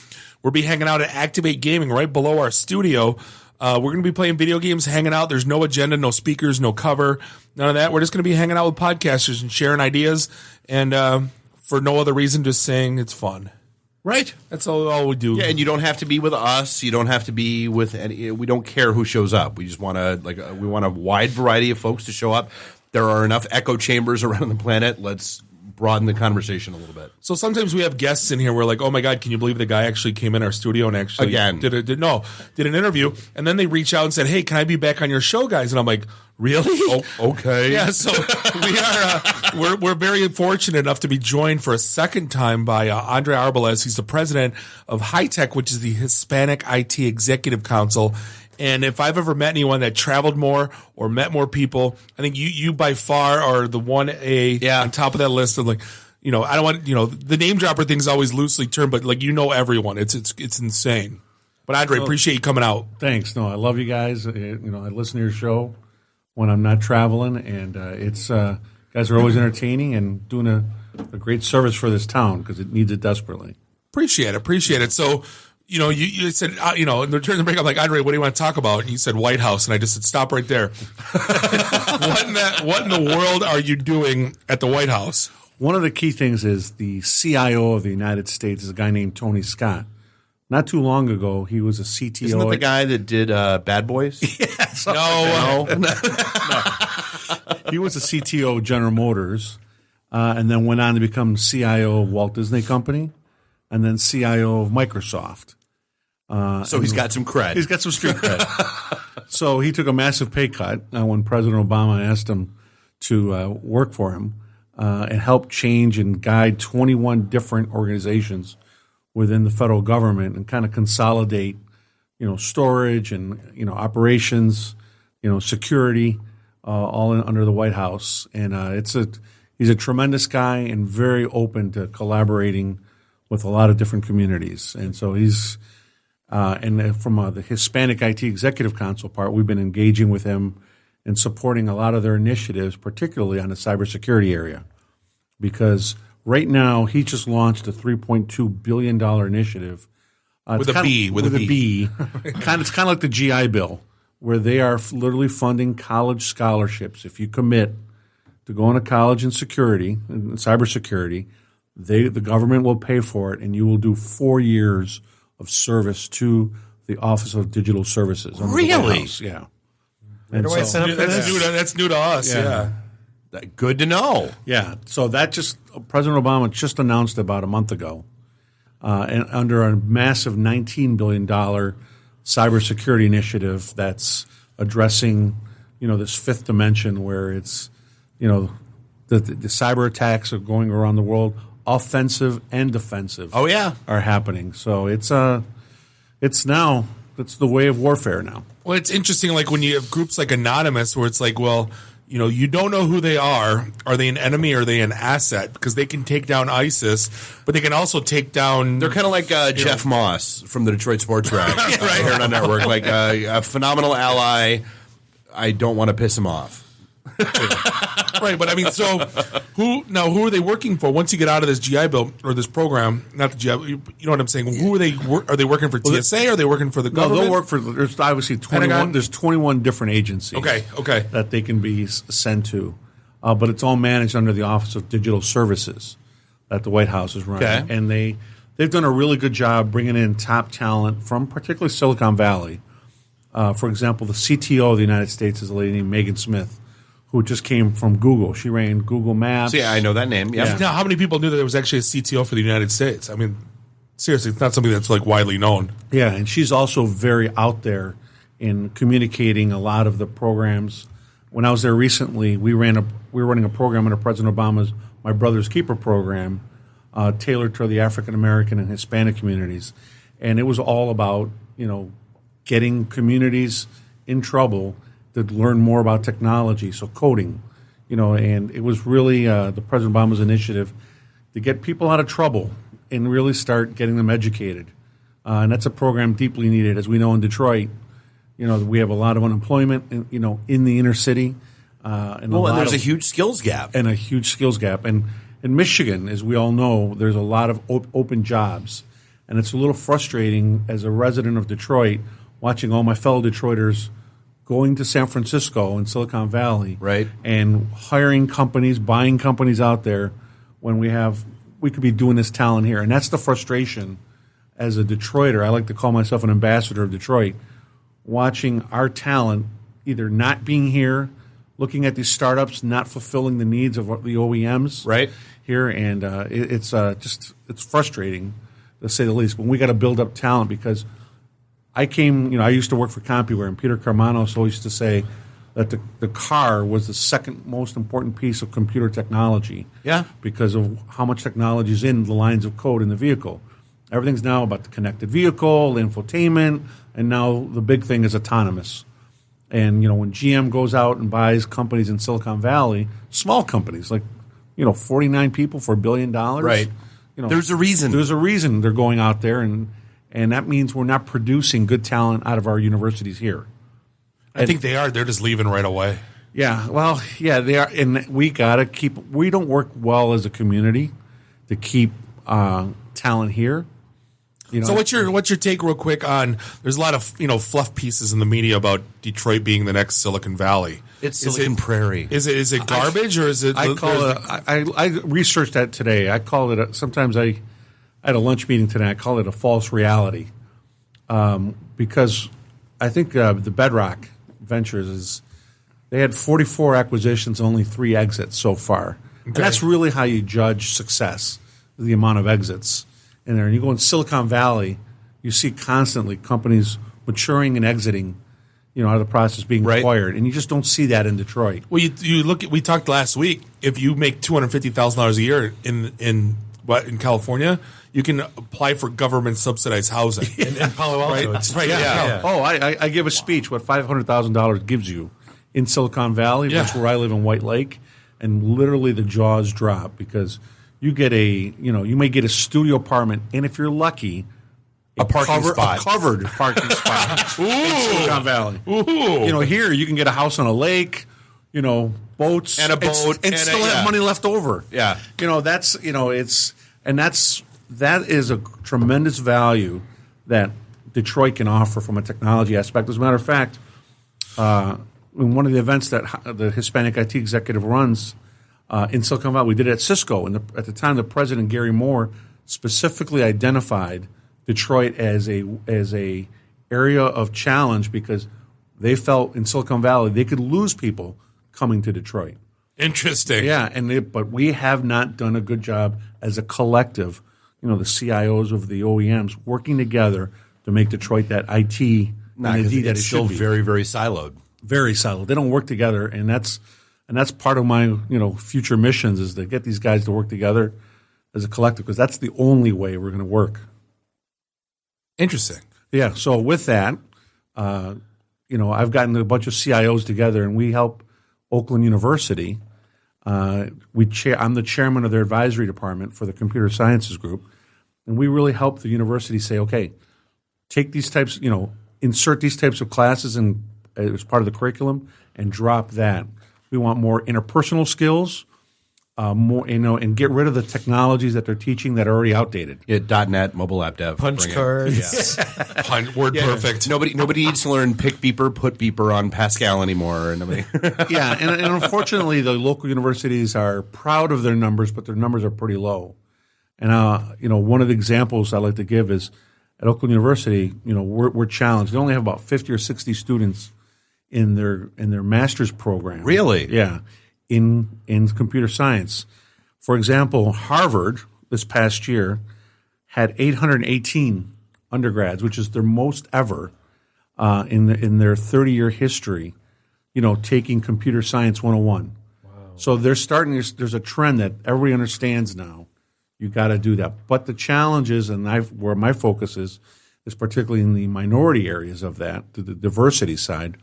we'll be hanging out at Activate Gaming right below our studio. We're going to be playing video games, hanging out. There's no agenda, no speakers, no cover, none of that. We're just going to be hanging out with podcasters and sharing ideas, and for no other reason, just saying it's fun. Right. That's all we do. Yeah, and you don't have to be with us. You don't have to be with any. We don't care who shows up. We just want to we want a wide variety of folks to show up. There are enough echo chambers around the planet. Let's broaden the conversation a little bit. So sometimes we have guests in here. We're like, oh my God, can you believe the guy actually came in our studio and actually did an interview, and then they reach out and said, hey, can I be back on your show, guys? And I'm like, really? Oh, okay. Yeah. So we're very fortunate enough to be joined for a second time by Andre Arbelaez. He's the president of High Tech, which is the Hispanic IT Executive Council. And if I've ever met anyone that traveled more or met more people, I think you by far are the 1A on top of that list of like, I don't want, the name dropper thing's always loosely termed, but like, everyone. It's insane. But Andre, appreciate you coming out. Thanks. No, I love you guys. I listen to your show when I'm not traveling, and it's guys are always entertaining and doing a great service for this town because it needs it desperately. Appreciate it. So, you said, in the turn the break, I'm like, Andre, what do you want to talk about? And you said White House, and I just said, stop right there. What in the world are you doing at the White House? One of the key things is the CIO of the United States is a guy named Tony Scott. Not too long ago, he was a CTO. Isn't that the guy that did Bad Boys? Yes. No. He was a CTO of General Motors, and then went on to become CIO of Walt Disney Company, and then CIO of Microsoft. So he's got some cred. He's got some street cred. So he took a massive pay cut when President Obama asked him to work for him and help change and guide 21 different organizations within the federal government and kind of consolidate, storage and, operations, security, all under the White House. And he's a tremendous guy and very open to collaborating with a lot of different communities. And so he's and from the Hispanic IT Executive Council part, we've been engaging with him and supporting a lot of their initiatives, particularly on the cybersecurity area. Because right now, he just launched a $3.2 billion initiative. With a B. It's kind of like the GI Bill, where they are literally funding college scholarships. If you commit to going to college in security, in cybersecurity, the government will pay for it, and you will do 4 years of service to the Office of Digital Services. Really? Yeah. Where do I sign up for this? That's new to us. Yeah. Good to know. Yeah. So that President Obama just announced about a month ago, and under a massive $19 billion cybersecurity initiative that's addressing, this fifth dimension where it's, the cyber attacks are going around the world, offensive and defensive. Oh yeah, are happening. So it's the way of warfare now. Well, it's interesting, like when you have groups like Anonymous, where it's like, well, you don't know who they are. Are they an enemy? Or are they an asset? Because they can take down ISIS, but they can also take down. They're kind of like Jeff Moss from the Detroit Sports Rag here on our network, like a phenomenal ally. I don't want to piss him off. Right, but I mean, so who are they working for once you get out of this GI Bill or this program? Not the GI, you know what I'm saying? Who are they? Are they working for TSA? Are they working for the government? No, they'll work for. There's obviously 21. Pentagon? There's 21 different agencies. Okay, that they can be sent to, but it's all managed under the Office of Digital Services that the White House is running, and they've done a really good job bringing in top talent from particularly Silicon Valley. For example, the CTO of the United States is a lady named Megan Smith, who just came from Google. She ran Google Maps. Yeah, I know that name. Yeah. Now, how many people knew that there was actually a CTO for the United States? I mean, seriously, it's not something that's like widely known. Yeah, and she's also very out there in communicating a lot of the programs. When I was there recently, we were running a program under President Obama's My Brother's Keeper program, tailored to the African American and Hispanic communities, and it was all about getting communities in trouble to learn more about technology, so coding, and it was really the President Obama's initiative to get people out of trouble and really start getting them educated. And that's a program deeply needed. As we know in Detroit, we have a lot of unemployment, in the inner city. And there's a huge skills gap. And in Michigan, as we all know, there's a lot of open jobs. And it's a little frustrating as a resident of Detroit watching all my fellow Detroiters going to San Francisco and Silicon Valley, right, and hiring companies, buying companies out there when we could be doing this talent here. And that's the frustration as a Detroiter. I like to call myself an ambassador of Detroit, watching our talent either not being here, looking at these startups not fulfilling the needs of the OEMs right here, and it's frustrating to say the least. When we got to build up talent, because I used to work for CompuWare, and Peter Carmanos always used to say that the car was the second most important piece of computer technology. Yeah. Because of how much technology is in the lines of code in the vehicle. Everything's now about the connected vehicle, the infotainment, and now the big thing is autonomous. And, when GM goes out and buys companies in Silicon Valley, small companies, like, 49 people for $1 billion. Right. There's a reason. There's a reason they're going out there, and that means we're not producing good talent out of our universities here. I think they are. They're just leaving right away. Yeah, well, yeah, they are. And we got to we don't work well as a community to keep talent here. So what's your take real quick on, there's a lot of, fluff pieces in the media about Detroit being the next Silicon Valley. It's Silicon Prairie. Is it garbage or is it? I researched that today. I call it, sometimes I had a lunch meeting today, I call it a false reality. Because I think the Bedrock Ventures they had 44 acquisitions, only 3 exits so far. Okay. And that's really how you judge success, the amount of exits in there. And you go in Silicon Valley, you see constantly companies maturing and exiting, out of the process, being acquired, and you just don't see that in Detroit. Well, you look at, we talked last week, if you make $250,000 a year in California, you can apply for government subsidized housing. In Palo Alto, right? Yeah. Oh, I give a speech what $500,000 gives you in Silicon Valley. That's where I live in White Lake, and literally the jaws drop because you get you may get a studio apartment, and if you're lucky, a covered parking spot in Silicon Valley. Ooh. Here you can get a house on a lake, boats and a boat, and still have money left over. Yeah, that is a tremendous value that Detroit can offer from a technology aspect. As a matter of fact, in one of the events that the Hispanic IT executive runs in Silicon Valley, we did it at Cisco, and at the time, the president, Gary Moore, specifically identified Detroit as a area of challenge because they felt in Silicon Valley they could lose people coming to Detroit. Interesting. Yeah, but we have not done a good job as a collective, the CIOs of the OEMs working together to make Detroit that IT and the D that it still should be. very, very siloed. Very siloed. They don't work together, and that's part of my future missions is to get these guys to work together as a collective, because that's the only way we're going to work. Interesting. Yeah. So with that, I've gotten a bunch of CIOs together, and we help Oakland University. I'm the chairman of their advisory department for the computer sciences group, and we really help the university say, okay, take these types, insert these types of classes as part of the curriculum, and drop that. We want more interpersonal skills, and get rid of the technologies that they're teaching that are already outdated. Yeah, .NET, mobile app dev, punch cards, word perfect. Nobody needs to learn pick beeper, put beeper on Pascal anymore. Nobody. Yeah, and unfortunately, the local universities are proud of their numbers, but their numbers are pretty low. And one of the examples I like to give is at Oakland University. We're challenged. They only have about 50 or 60 students in their master's program. Really? Yeah. In computer science. For example, Harvard this past year had 818 undergrads, which is their most ever in their 30-year history, taking computer science 101. Wow. So there's a trend that everybody understands now. You got to do that. But the challenge is, and where my focus is particularly in the minority areas of that, the diversity side,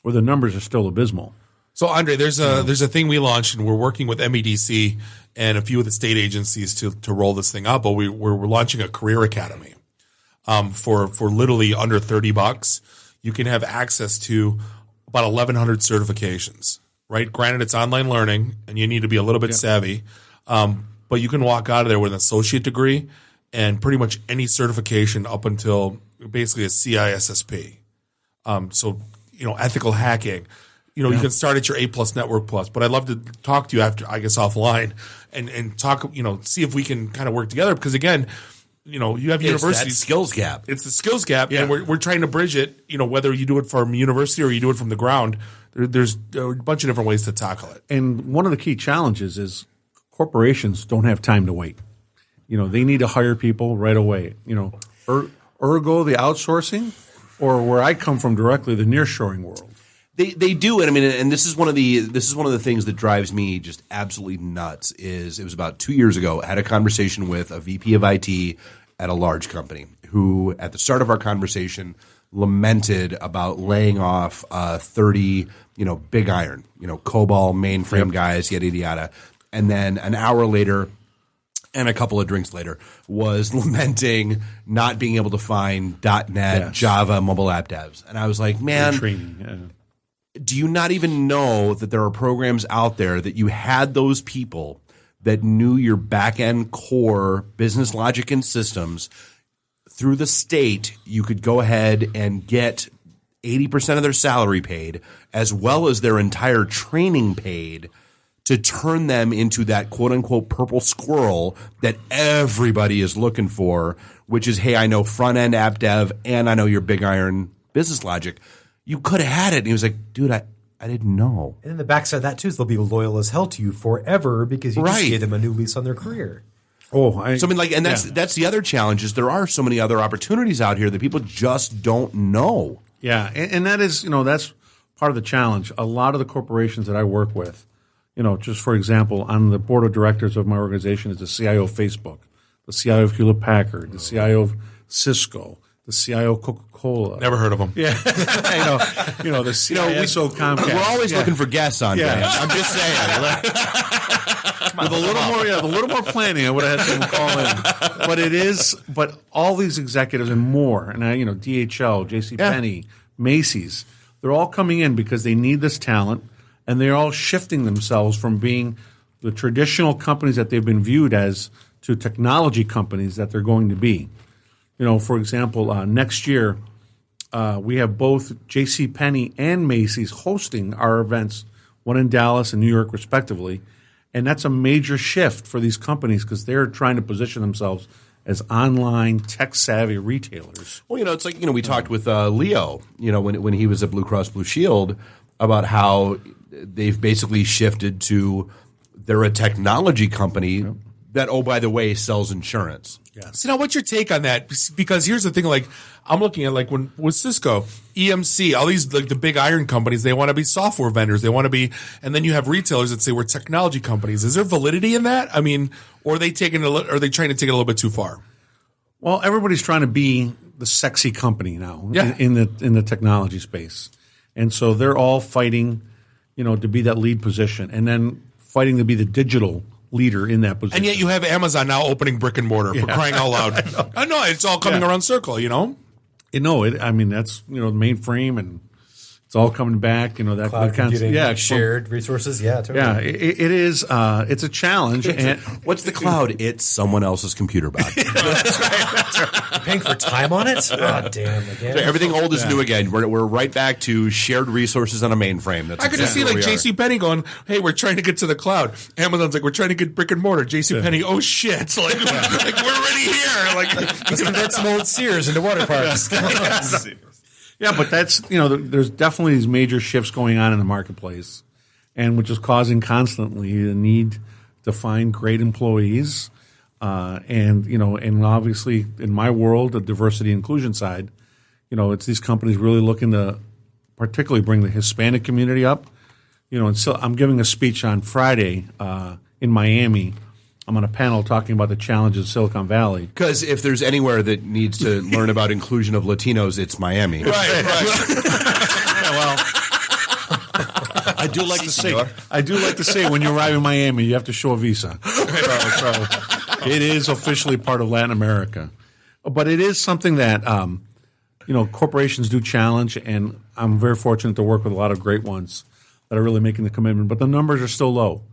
where the numbers are still abysmal. So, Andre, there's a thing we launched, and we're working with MEDC and a few of the state agencies to roll this thing out. But we're launching a career academy for literally under $30. You can have access to about 1,100 certifications. Right? Granted, it's online learning, and you need to be a little bit savvy. But you can walk out of there with an associate degree and pretty much any certification up until basically a CISSP. So, ethical hacking. You can start at your A+ Network Plus, but I'd love to talk to you after, I guess, offline and talk, see if we can kind of work together, because again, you have universities. It's that skills gap. It's the skills gap, and we're trying to bridge it, whether you do it from university or you do it from the ground. There's a bunch of different ways to tackle it. And one of the key challenges is corporations don't have time to wait. They need to hire people right away. Ergo the outsourcing, or where I come from directly, the nearshoring world. They do, and and this is one of the things that drives me just absolutely nuts. It was about 2 years ago. I had a conversation with a VP of IT at a large company who, at the start of our conversation, lamented about laying off 30, big iron, COBOL mainframe guys, yada yada yada, and then an hour later, and a couple of drinks later, was lamenting not being able to find .NET, Java, mobile app devs, and I was like, man. Training, do you not even know that there are programs out there that you had those people that knew your back-end core business logic and systems through the state? You could go ahead and get 80% of their salary paid as well as their entire training paid to turn them into that quote-unquote purple squirrel that everybody is looking for, which is, hey, I know front-end app dev and I know your big iron business logic. You could have had it. And he was like, dude, I didn't know. And then the backside of that, too, is they'll be loyal as hell to you forever because you just gave them a new lease on their career. That's the other challenge is there are so many other opportunities out here that people just don't know. Yeah, and that is, that's part of the challenge. A lot of the corporations that I work with, just for example, on the board of directors of my organization is the CIO of Facebook, the CIO of Hewlett-Packard, the CIO of Cisco, the CIO of Coca-Cola. Never heard of them. Yeah, the CISO Comcast. We're always looking for guests on. Yeah. I'm just saying. With a little more planning, I would have had someone call in. But all these executives and more, and DHL, JCPenney, Macy's, they're all coming in because they need this talent, and they're all shifting themselves from being the traditional companies that they've been viewed as to technology companies that they're going to be. For example, next year we have both JCPenney and Macy's hosting our events, one in Dallas and New York respectively, and that's a major shift for these companies because they're trying to position themselves as online tech-savvy retailers. Well, it's like we talked with Leo, when he was at Blue Cross Blue Shield about how they've basically shifted to they're a technology company that, oh, by the way, sells insurance. So now, what's your take on that? Because here's the thing: like, I'm looking at like when with Cisco, EMC, all these like the big iron companies, they want to be software vendors. They want to be, and then you have retailers that say we're technology companies. Is there validity in that? I mean, or are they trying to take it a little bit too far? Well, everybody's trying to be the sexy company now in the technology space, and so they're all fighting, to be that lead position, and then fighting to be the digital leader in that position. And yet you have Amazon now opening brick and mortar for crying out loud. I know it's all coming around circle, I mean, that's the mainframe, and it's all coming back. That Cloud computing, shared resources. Yeah, totally. Yeah, it is. It's a challenge. And what's the cloud? It's someone else's computer box. That's right. You're paying for time on it. Oh, damn! Again. So everything old is new again. We're right back to shared resources on a mainframe. That's I could just see like JCPenney going, "Hey, we're trying to get to the cloud." Amazon's like, "We're trying to get brick and mortar." JCPenney, "Oh shit! Like we're already here." Like let's convert some old Sears into water parks. Yeah, but that's there's definitely these major shifts going on in the marketplace, and which is causing constantly the need to find great employees, and obviously in my world, the diversity inclusion side, it's these companies really looking to particularly bring the Hispanic community up, and so I'm giving a speech on Friday in Miami. I'm on a panel talking about the challenges of Silicon Valley. Because if there's anywhere that needs to learn about inclusion of Latinos, it's Miami. Right. Well, I do like to say when you arrive in Miami, you have to show a visa. So it is officially part of Latin America. But it is something that corporations do challenge, and I'm very fortunate to work with a lot of great ones that are really making the commitment. But the numbers are still low.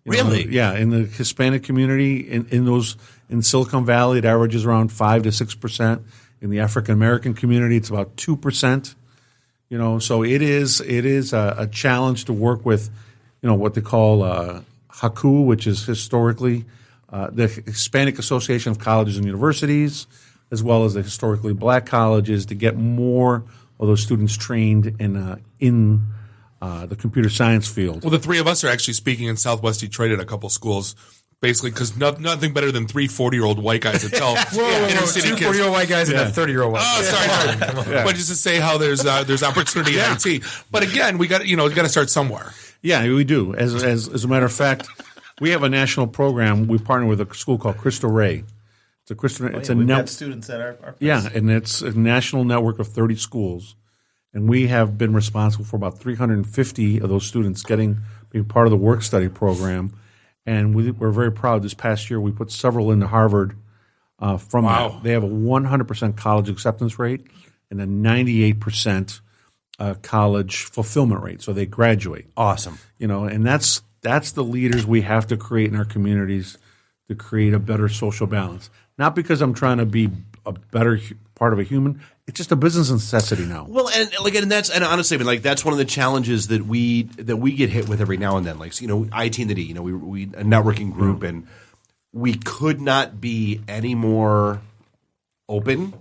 Really? Yeah, in the Hispanic community, in Silicon Valley, it averages around 5 to 6%. In the African American community, it's about 2%. So it is a challenge to work with, what they call HACU, which is historically the Hispanic Association of Colleges and Universities, as well as the historically black colleges, to get more of those students trained in the computer science field. Well, the three of us are actually speaking in Southwest Detroit at a couple schools, basically because nothing better than 3 40-year-old white guys that tell inner city kids. 2 40-year-old white guys and a 30-year-old white guy. Oh, sorry. But just to say how there's opportunity in IT. But again, we got to start somewhere. Yeah, we do. As a matter of fact, we have a national program. We partner with a school called Cristo Rey. We've got students at our place. Yeah, and it's a national network of 30 schools. And we have been responsible for about 350 of those students being part of the work study program. And we're very proud. This past year, we put several into Harvard from that. They have a 100% college acceptance rate and a 98% college fulfillment rate. So they graduate. Awesome. And that's the leaders we have to create in our communities to create a better social balance. Not because I'm trying to be a better part of a human. It's just a business necessity now. Well, and honestly, that's one of the challenges that we get hit with every now and then. Like, ITintheD, we a networking group, and we could not be any more open.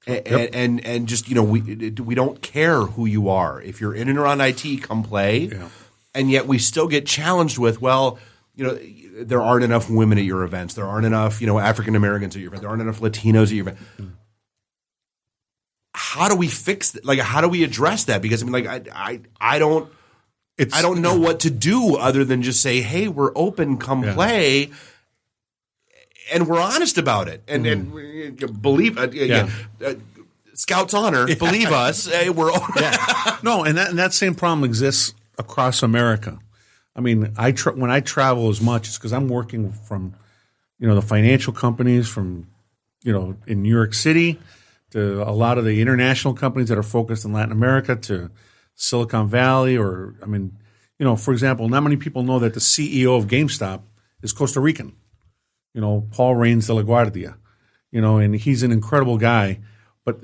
And just we don't care who you are. If you're in and around IT, come play. Yeah. And yet we still get challenged with there aren't enough women at your events. There aren't enough African Americans at your event. There aren't enough Latinos at your event. How do we fix that? Like, how do we address that? Because I don't know what to do other than just say, hey, we're open, come play, and we're honest about it, and believe Scouts honor, believe us. We're no, and that same problem exists across America. I mean, when I travel as much, it's because I'm working from the financial companies from in New York City, to a lot of the international companies that are focused in Latin America, to Silicon Valley, for example, not many people know that the CEO of GameStop is Costa Rican, Paul Reigns de la Guardia, and he's an incredible guy,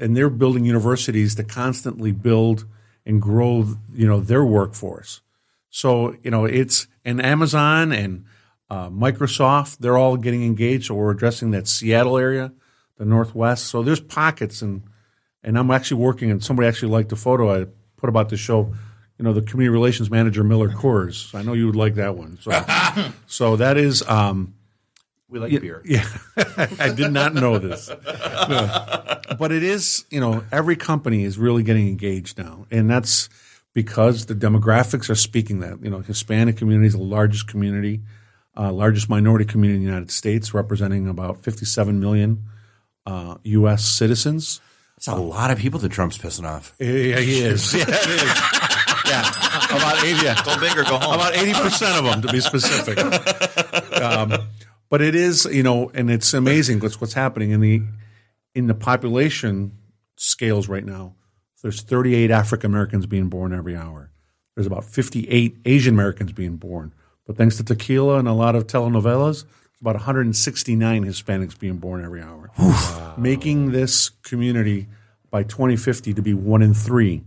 and they're building universities to constantly build and grow, their workforce. So, it's and Amazon and Microsoft, they're all getting engaged. So we're addressing that Seattle area, the Northwest. So there's pockets, and I'm actually working, and somebody actually liked the photo I put about the show, the community relations manager, Miller Coors. I know you would like that one. So that is. We like beer. Yeah, I did not know this. No. But it is, every company is really getting engaged now. And that's because the demographics are speaking that. Hispanic community is the largest community, largest minority community in the United States, representing about 57 million U.S. citizens. That's a lot of people that Trump's pissing off. Yeah, he is. Yeah, it is. Yeah, about 80. Yeah. Go big or go home. About 80% of them, to be specific. But it is, and it's amazing what's happening in the population scales right now. There's 38 African Americans being born every hour. There's about 58 Asian Americans being born. But thanks to tequila and a lot of telenovelas, there's about 169 Hispanics being born every hour, making this community by 2050 to be 1 in 3.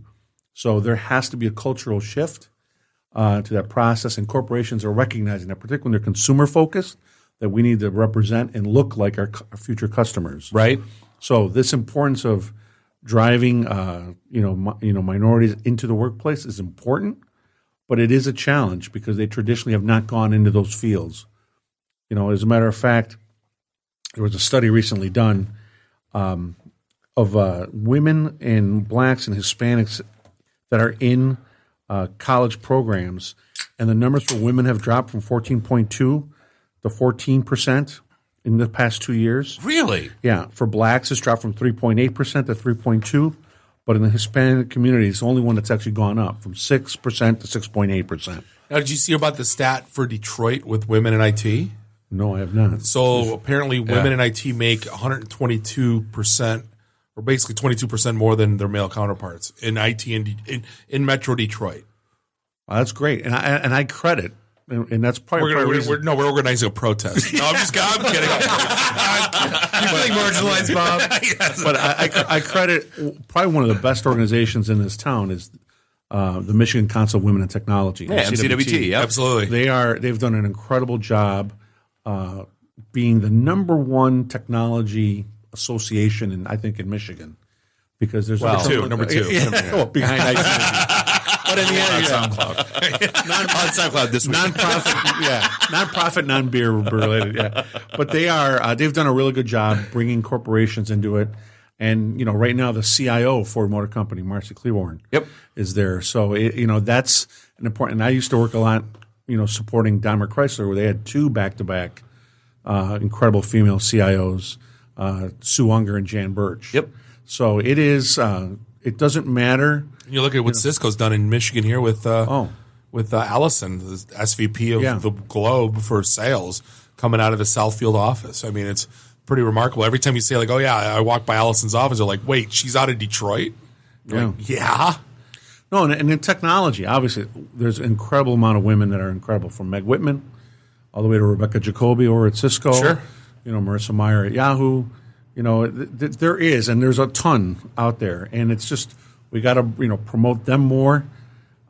So there has to be a cultural shift to that process, and corporations are recognizing that, particularly when they're consumer focused, that we need to represent and look like our future customers. Right. So this importance of driving, minorities into the workplace is important, but it is a challenge because they traditionally have not gone into those fields. As a matter of fact, there was a study recently done of women and blacks and Hispanics that are in college programs, and the numbers for women have dropped from 14.2 to 14% in the past 2 years. Really? Yeah. For blacks, it's dropped from 3.8% to 3.2%. But in the Hispanic community, it's the only one that's actually gone up from 6% to 6.8%. Now, did you see about the stat for Detroit with women in IT? No, I have not. So apparently women in IT make 122%, or basically 22% more than their male counterparts in IT in Metro Detroit. Well, that's great. And I credit. And that's probably we're organizing a protest. No, I'm kidding. You're feeling marginalized, Bob. Yes. But I credit probably one of the best organizations in this town is the Michigan Council of Women in Technology. Yeah, MCWT. Yeah, absolutely. They've done an incredible job being the #1 technology association in Michigan, because there's number two behind IT. But in the end, SoundCloud. On SoundCloud this week. Nonprofit, non-beer related, yeah. But they've done a really good job bringing corporations into it. And, right now the CIO of Ford Motor Company, Marcy Cleaborn, is there. So, that's an important, and I used to work a lot, supporting Daimler Chrysler, where they had 2 back-to-back incredible female CIOs, Sue Unger and Jan Birch. Yep. So it is, it doesn't matter. You look at what Cisco's done in Michigan here with Allison, the SVP of the Globe for sales, coming out of the Southfield office. I mean, it's pretty remarkable. Every time you say, like, oh, yeah, I walk by Allison's office, they're like, wait, she's out of Detroit? Yeah. Yeah. No, and in technology, obviously, there's an incredible amount of women that are incredible, from Meg Whitman all the way to Rebecca Jacoby over at Cisco. Sure. Marissa Meyer at Yahoo. There is, and there's a ton out there. And it's just, we got to, promote them more.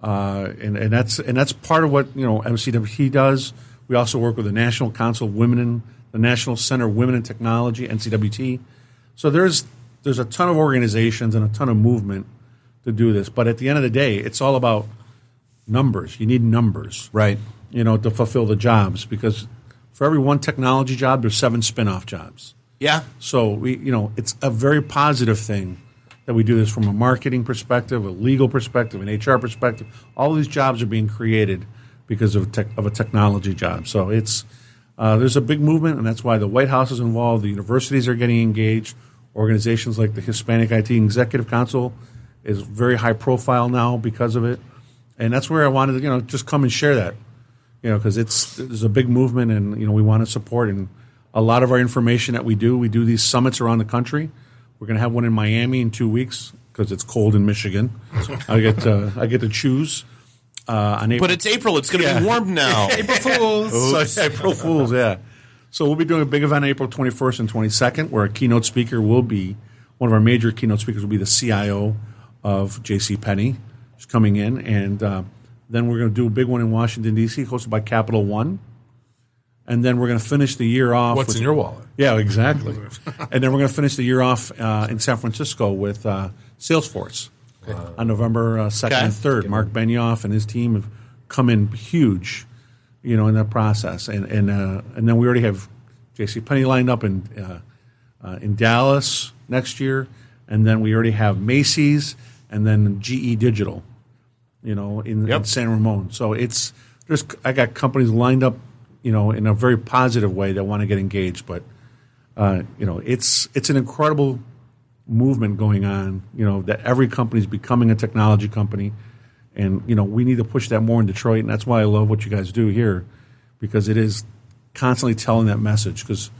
And that's part of what, MCWT does. We also work with the National Council of Women in the National Center of Women in Technology, NCWT. So there's a ton of organizations and a ton of movement to do this. But at the end of the day, it's all about numbers. You need numbers. Right. To fulfill the jobs, because for every one technology job, there's 7 spin-off jobs. Yeah. So it's a very positive thing that we do this from a marketing perspective, a legal perspective, an HR perspective. All of these jobs are being created because of a technology job. So it's there's a big movement, and that's why the White House is involved. The universities are getting engaged. Organizations like the Hispanic IT Executive Council is very high profile now because of it. And that's where I wanted to just come and share that, because there's a big movement, and we want to support. And a lot of our information that we do these summits around the country. We're going to have one in Miami in 2 weeks because it's cold in Michigan. I get to choose. On April. But it's April. It's going to be warm now. April Fools. April Fools, yeah. So we'll be doing a big event April 21st and 22nd, where a keynote speaker will be, one of our major keynote speakers will be the CIO of JCPenney. She's coming in. And then we're going to do a big one in Washington, D.C., hosted by Capital One. And then we're going to finish the year off. What's in your wallet? Yeah, exactly. And then we're going to finish the year off in San Francisco with Salesforce. on November 2nd and 3rd. Mark Benioff and his team have come in huge, in that process. And then we already have JCPenney lined up in Dallas next year, and then we already have Macy's and then GE Digital, in San Ramon. So I got companies lined up, in a very positive way that want to get engaged. But it's an incredible movement going on. That every company is becoming a technology company, and we need to push that more in Detroit. And that's why I love what you guys do here, because it is constantly telling that message. Because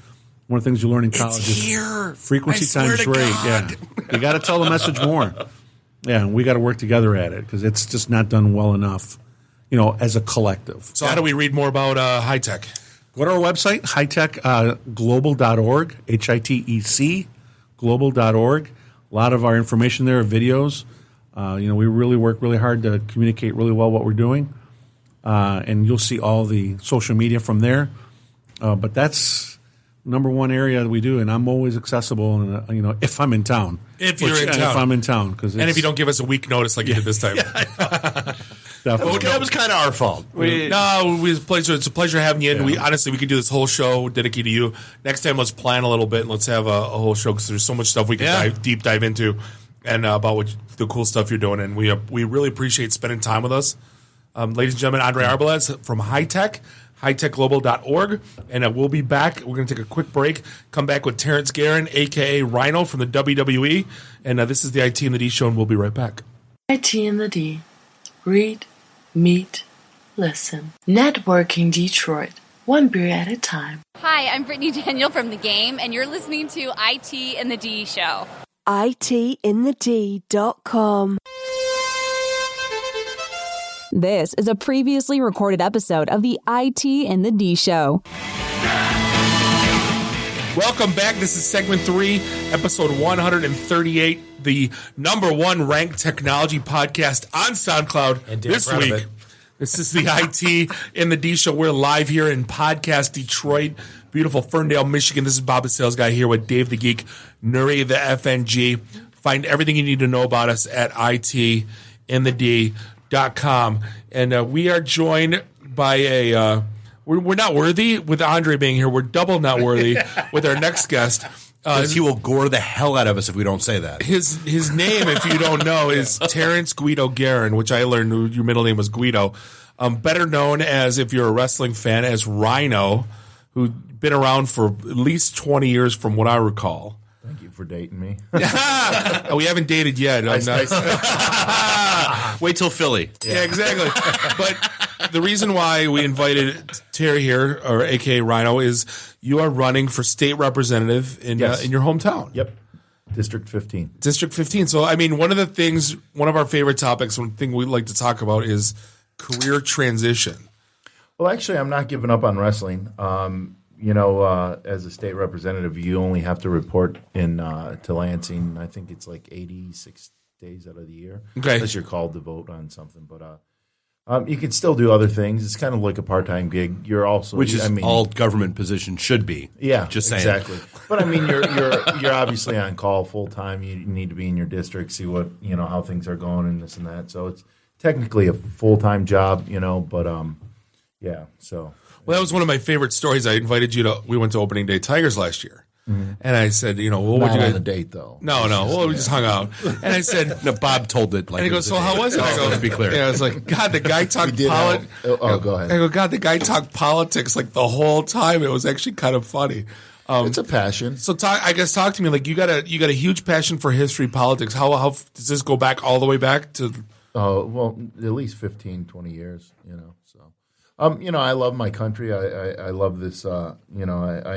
one of the things you learn in college is frequency times rate. Yeah, you got to tell the message more. Yeah, and we got to work together at it because it's just not done well enough, as a collective. So how do we read more about high tech? Go to our website, hitechglobal.org, HITEC, global.org. A lot of our information there are videos. We really work really hard to communicate really well what we're doing. And you'll see all the social media from there. But that's number one area that we do, and I'm always accessible, and if I'm in town. If you're in town. If I'm in town. And if you don't give us a week notice like you did this time. That was kind of our fault. It's a pleasure having you in. We could do this whole show dedicated to you. Next time, let's plan a little bit and let's have a whole show because there's so much stuff we can deep dive into and about the cool stuff you're doing. And we really appreciate spending time with us. Ladies and gentlemen, Andre Arbelaez from High Tech, hitechglobal.org. And we'll be back. We're going to take a quick break, come back with Terrance Gerin, a.k.a. Rhino from the WWE. And this is the IT and the D show, and we'll be right back. IT and the D. Read, meet, listen. Networking Detroit. One beer at a time. Hi, I'm Brittany Daniel from The Game, and you're listening to IT and the D show. ITintheD.com. This is a previously recorded episode of the IT and the D Show. Welcome back. This is segment 3, episode 138, the number 1 ranked technology podcast on SoundCloud this week. This is the IT and the D Show. We're live here in Podcast Detroit, beautiful Ferndale, Michigan. This is Bob the Sales Guy here with Dave the Geek, Nuri the FNG. Find everything you need to know about us at ITintheD.com. And we are joined by we're not worthy with Andre being here. We're double not worthy with our next guest. He will gore the hell out of us if we don't say that. His name, if you don't know, is Terrance Guido Gerin, which I learned your middle name was Guido. Better known as, if you're a wrestling fan, as Rhino, who's been around for at least 20 years from what I recall. Thank you for dating me. We haven't dated yet. Wait till Philly. Yeah, exactly. But the reason why we invited Terry here, or a.k.a. Rhino, is you are running for state representative in your hometown. Yep. District 15. District 15. So, I mean, one of our favorite topics, one thing we like to talk about is career transition. Well, actually, I'm not giving up on wrestling. As a state representative, you only have to report to Lansing. I think it's like 86 days out of the year. Okay. Unless you're called to vote on something. But you can still do other things. It's kind of like a part-time gig. You're also... all government positions should be. Yeah, just saying. Exactly. But I mean, you're obviously on call full-time. You need to be in your district, see what, how things are going and this and that. So it's technically a full-time job, but yeah, so... Well, that was one of my favorite stories. I invited you to. We went to opening day Tigers last year, and I said, what would you guys? On a date though. No. We just hung out, and I said, no. Bob told it. And he goes, so how was it? I go, let's be clear. Yeah, I was like, God, the guy talked politics. Go ahead. I go, God, the guy talked politics like the whole time. It was actually kind of funny. It's a passion. So talk to me. Like you got a huge passion for history, politics. How does this go back all the way back to? Well, at least 15, 20 years. I love my country. I love this. I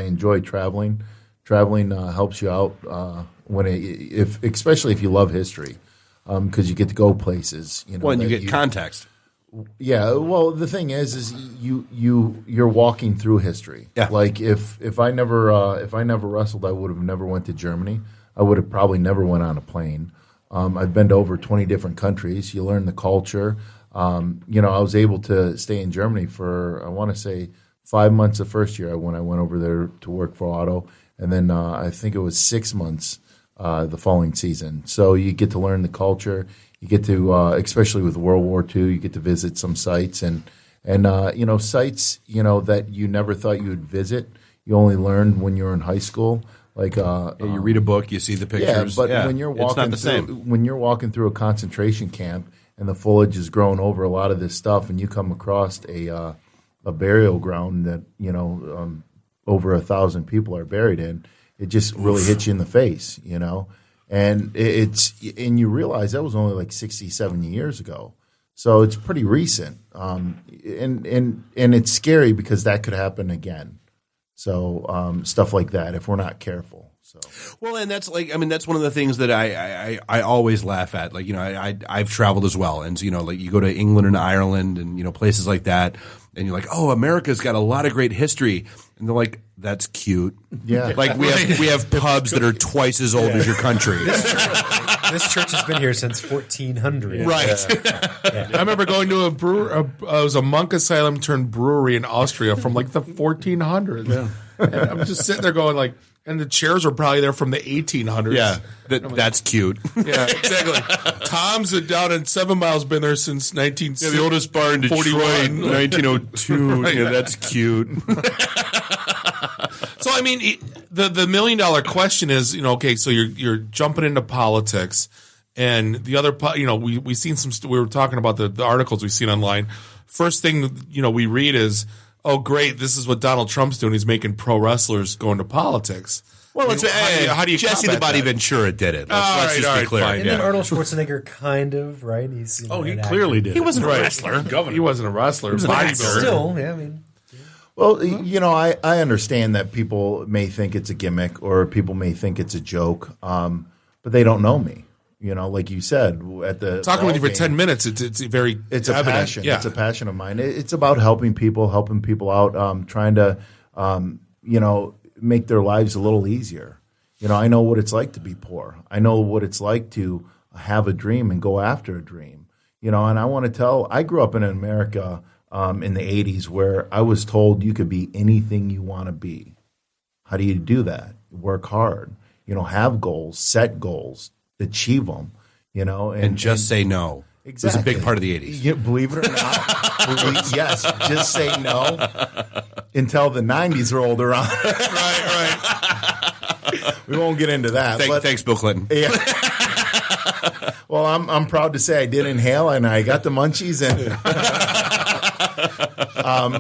enjoy traveling. Traveling helps you out especially if you love history, because you get to go places. And you get context. Yeah. Well, the thing is you're walking through history. Yeah. Like if I never wrestled, I would have never went to Germany. I would have probably never went on a plane. I've been to over 20 different countries. You learn the culture. I was able to stay in Germany for, I want to say, 5 months the first year when I went over there to work for Otto. And then I think it was 6 months the following season. So you get to learn the culture. You get to, especially with World War II, you get to visit some sites and sites that you never thought you would visit. You only learned when you were in high school. Like you read a book, you see the pictures. Yeah, but when you're walking it's not the through, same. when you're walking through a concentration camp and the foliage is growing over a lot of this stuff, and you come across a burial ground that over 1,000 people are buried in, it just really hits you in the face, and and you realize that was only like 60, 70 years ago. So it's pretty recent, and it's scary because that could happen again. So stuff like that, if we're not careful. So well, and that's that's one of the things that I always laugh at. Like I've traveled as well, and like you go to England and Ireland and places like that, and you're like, oh, America's got a lot of great history, and they're like, that's cute. Yeah, like we have pubs that are twice as old as your country. This church has been here since 1400. Right. I remember going to it was a monk asylum turned brewery in Austria from like the 1400s. Yeah. And I'm just sitting there going like, and the chairs were probably there from the 1800s. Yeah, that's cute. Yeah, exactly. Tom's down in 7 Mile's been there since 1941. Yeah, the oldest bar in Detroit, 1902. Right. Yeah, that's cute. So I mean, the $1 million question is, okay, so you're jumping into politics, and the other, we seen some. We were talking about the articles we've seen online. First thing we read is, oh great, this is what Donald Trump's doing. He's making pro wrestlers go into politics. Well, how do you Jesse the combat Body that? Ventura did it. Let's just be clear. And then Arnold Schwarzenegger kind of, right? He's he clearly did. He wasn't a wrestler. He wasn't a wrestler. He was bodybuilder. Still, yeah, I mean. Well, I understand that people may think it's a gimmick or people may think it's a joke, but they don't know me. Like you said, at the talking with you for game, 10 minutes, it's a evident. passion. Yeah. It's a passion of mine. It's about helping people out, trying to make their lives a little easier. I know what it's like to be poor. I know what it's like to have a dream and go after a dream. And I want to tell. I grew up in America. In the 80s, where I was told you could be anything you want to be. How do you do that? Work hard, have goals, set goals, achieve them, and just say no. Exactly. It was a big part of the 80s. Believe it or not, yes, just say no until the 90s rolled around. Right. We won't get into that. Thanks, Bill Clinton. Yeah. Well, I'm proud to say I did inhale and I got the munchies and.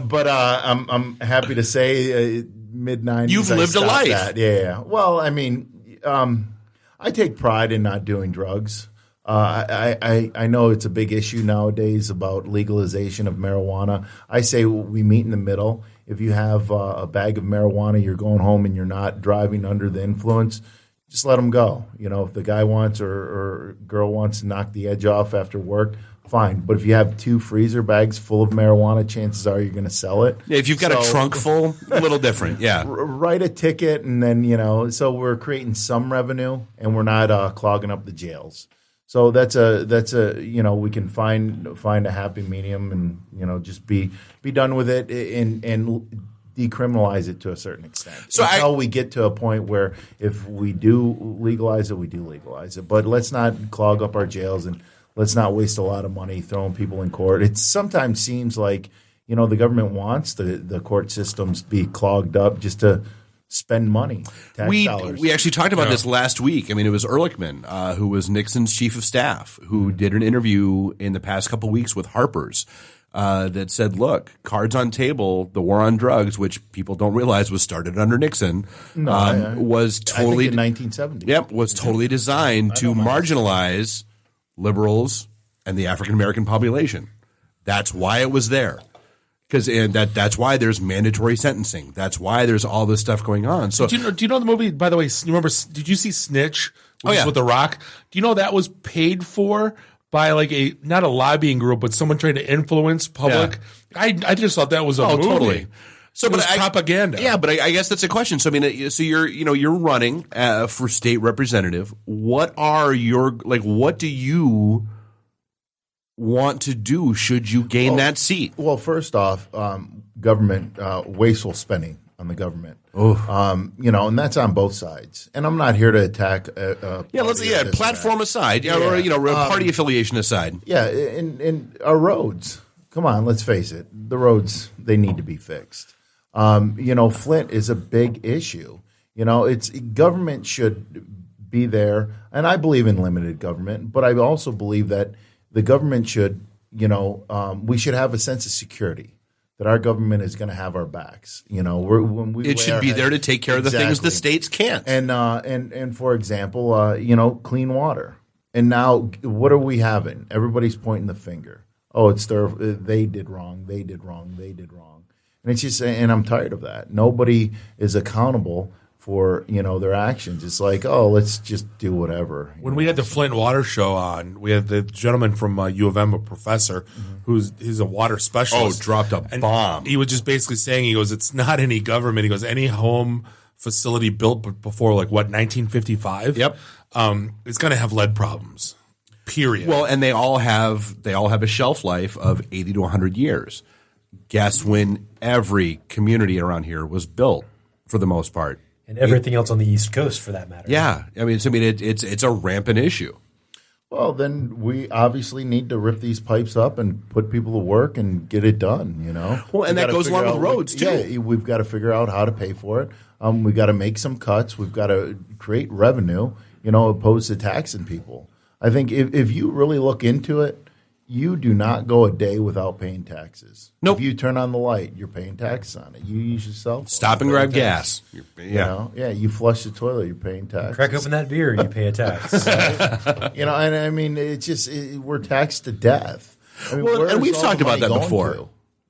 But I'm happy to say mid-90s. You've lived a life. That. Yeah. Well, I mean, I take pride in not doing drugs. I know it's a big issue nowadays about legalization of marijuana. I say we meet in the middle. If you have a bag of marijuana, you're going home and you're not driving under the influence, just let them go. If the guy wants or girl wants to knock the edge off after work, fine. But if you have 2 freezer bags full of marijuana, chances are you're going to sell it. Yeah, if you've got a trunk full, a little different. Yeah. Write a ticket and then, so we're creating some revenue and we're not clogging up the jails. So that's we can find a happy medium and, just be done with it and decriminalize it to a certain extent. So until we get to a point where if we do legalize it, we do legalize it. But let's not clog up our jails and let's not waste a lot of money throwing people in court. It sometimes seems like, the government wants the court systems be clogged up just to spend money, tax dollars. We actually talked about this last week. I mean, it was Ehrlichman, who was Nixon's chief of staff, who did an interview in the past couple of weeks with Harper's that said, look, cards on table, the war on drugs, which people don't realize was started under Nixon, was totally – I think in 1970. Yep, was totally designed to marginalize – liberals and the African American population. That's why it was there. That's why there's mandatory sentencing. That's why there's all this stuff going on. So do you know the movie, by the way, you remember, did you see Snitch? With The Rock? Do you know that was paid for by like not a lobbying group, but someone trying to influence public? Yeah. I just thought that was a movie. Totally. So, it was propaganda. Yeah, but I guess that's a question. So, I mean, you're running for state representative. What are what do you want to do should you gain that seat? Well, first off, government wasteful spending. on the government. Oof. And that's on both sides. And I'm not here to attack. Platform aside, or party affiliation aside. Yeah, and our roads. Come on, let's face it. The roads, they need to be fixed. Flint is a big issue. It's government should be there, and I believe in limited government, but I also believe that the government should, we should have a sense of security that our government is going to have our backs. It should be there to take care of the things the states can't. And for example, clean water. And now, what are we having? Everybody's pointing the finger. Oh, they did wrong. They did wrong. They did wrong. And it's just, and I'm tired of that. Nobody is accountable for their actions. It's like, oh, let's just do whatever. When we had the Flint Water Show on, we had the gentleman from U of M, a professor, he's a water specialist. Dropped a bomb. He was just basically saying, he goes, it's not any government. He goes, any home facility built before 1955. Yep, it's going to have lead problems. Period. Well, and they all have a shelf life of 80 to 100 years. Guess when every community around here was built, for the most part. And everything else on the East Coast, for that matter. Yeah, it's a rampant issue. Well, then we obviously need to rip these pipes up and put people to work and get it done. Well, and that goes along with roads too. Yeah, we've got to figure out how to pay for it. We've got to make some cuts. We've got to create revenue. Opposed to taxing people. I think if you really look into it, you do not go a day without paying taxes. Nope. If you turn on the light, you're paying taxes on it. You use your cell phone. Stop and grab gas. You flush the toilet, you're paying taxes. Crack open that beer, you pay a tax. And I mean, we're taxed to death. I mean, and we've talked about that before.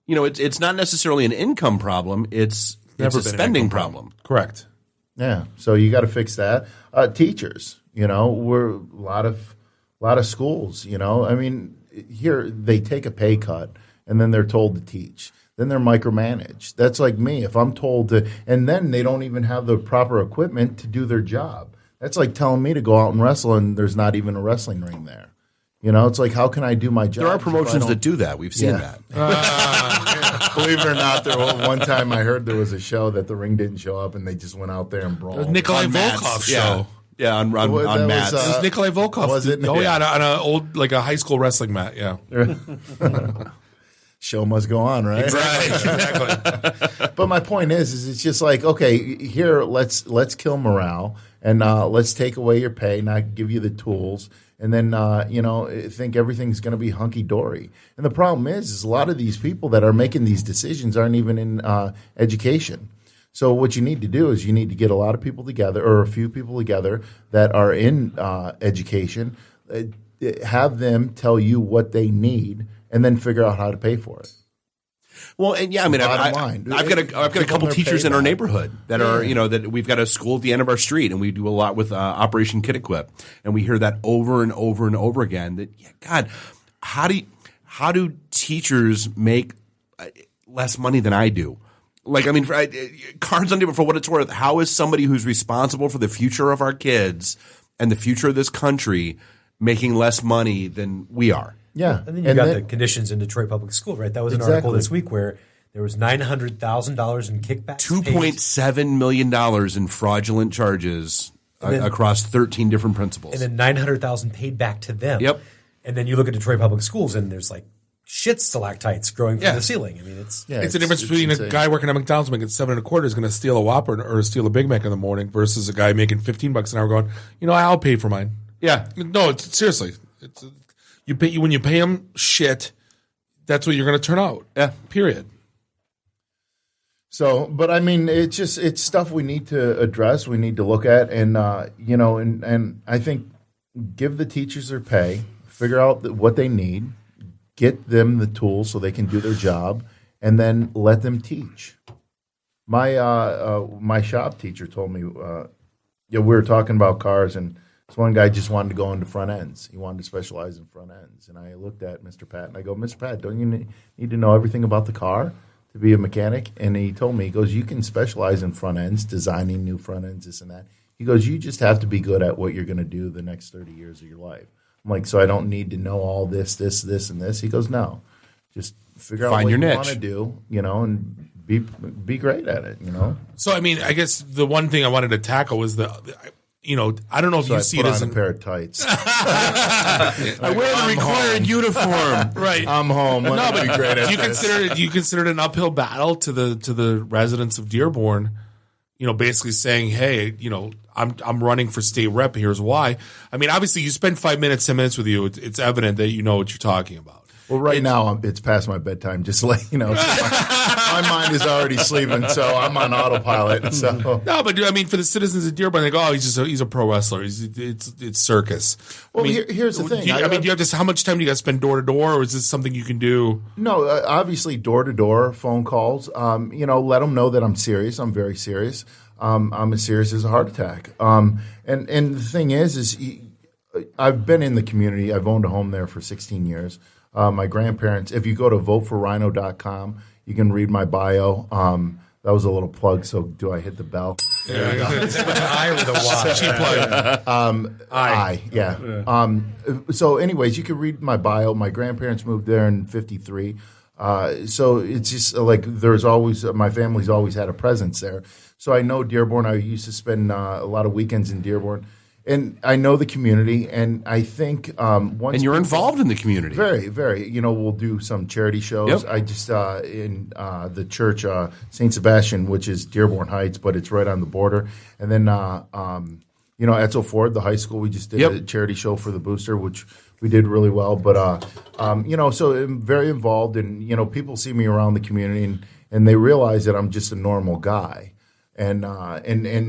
To? It's not necessarily an income problem. It's a spending problem. Correct. Yeah. So you got to fix that. Teachers, we're a lot of schools, I mean, here they take a pay cut and then they're told to teach. Then they're micromanaged. That's like me. If I'm told to, and then they don't even have the proper equipment to do their job. That's like telling me to go out and wrestle and there's not even a wrestling ring there. It's like, how can I do my job? There are promotions that do that. We've seen that. Believe it or not, one time I heard there was a show that the ring didn't show up and they just went out there and brawled. The Nikolai Volkov show. Yeah, on mats. This is Nikolai Volkov. Was it? Oh, yeah, on an old, a high school wrestling mat, yeah. Show must go on, right? Exactly. But my point is it's just like, okay, here, let's kill morale, and let's take away your pay, not give you the tools, and then, think everything's going to be hunky-dory. And the problem is a lot of these people that are making these decisions aren't even in education. So what you need to do is you need to get a lot of people together, or a few people together that are in education, have them tell you what they need, and then figure out how to pay for it. Well, and yeah, I mean, I've got a couple teachers in our neighborhood that are, that we've got a school at the end of our street, and we do a lot with Operation Kid Equip, and we hear that over and over and over again. That God, how do teachers make less money than I do? Cards on table for what it's worth. How is somebody who's responsible for the future of our kids and the future of this country making less money than we are? Yeah. And then you got the conditions in Detroit Public School, right? That was an article this week where there was $900,000 in kickbacks. $2.7 million in fraudulent charges across 13 different principals. And then $900,000 paid back to them. Yep. And then you look at Detroit Public Schools and there's shit stalactites growing from the ceiling. I mean, it's the difference between a guy working at McDonald's making $7.25 is going to steal a Whopper or steal a Big Mac in the morning versus a guy making $15 an hour going, I'll pay for mine. Yeah. No, seriously. When you pay them shit, that's what you're going to turn out. Yeah. Period. So, but I mean, it's stuff we need to address. We need to look at, and and I think give the teachers their pay, figure out what they need, get them the tools so they can do their job, and then let them teach. My shop teacher told me, we were talking about cars, and this one guy just wanted to go into front ends. He wanted to specialize in front ends. And I looked at Mr. Pat, and I go, Mr. Pat, don't you need to know everything about the car to be a mechanic? And he told me, he goes, you can specialize in front ends, designing new front ends, this and that. He goes, you just have to be good at what you're going to do the next 30 years of your life. I'm like, so I don't need to know all this, and this. He goes, no. Just figure out what you want to do, and be great at it. So I mean, I guess the one thing I wanted to tackle was I don't know if So you I see put it as on a pair of tights. I wear the required uniform. Right. I'm home. No, but be great at do you this. consider it an uphill battle to the residents of Dearborn? Basically saying, hey, I'm running for state rep. Here's why. I mean, obviously, you spend 5 minutes, 10 minutes with you. It's evident that you know what you're talking about. Well, right now it's past my bedtime. Just to let you know, so my mind is already sleeping, so I'm on autopilot. So no, but I mean, for the citizens of Dearborn, they go, "Oh, he's a pro wrestler. It's circus." Well, I mean, here's the thing. Do you have to? How much time do you got to spend door to door, or is this something you can do? No, obviously door to door phone calls. Let them know that I'm serious. I'm very serious. I'm as serious as a heart attack. And the thing is I've been in the community. I've owned a home there for 16 years. My grandparents, if you go to voteforrhino.com, you can read my bio. That was a little plug, so do I hit the bell? Yeah, it's an I with a Y. Cheap plug. I, yeah. So anyways, you can read my bio. My grandparents moved there in 53. So it's just like there's always, my family's always had a presence there. So I know Dearborn. I used to spend a lot of weekends in Dearborn. And I know the community, and I think once and you're involved in the community, very, very. We'll do some charity shows. Yep. I just in the church St. Sebastian, which is Dearborn Heights, but it's right on the border. And then Etzel Ford, the high school, we just did a charity show for the booster, which we did really well. But so I'm very involved, and people see me around the community, and they realize that I'm just a normal guy. And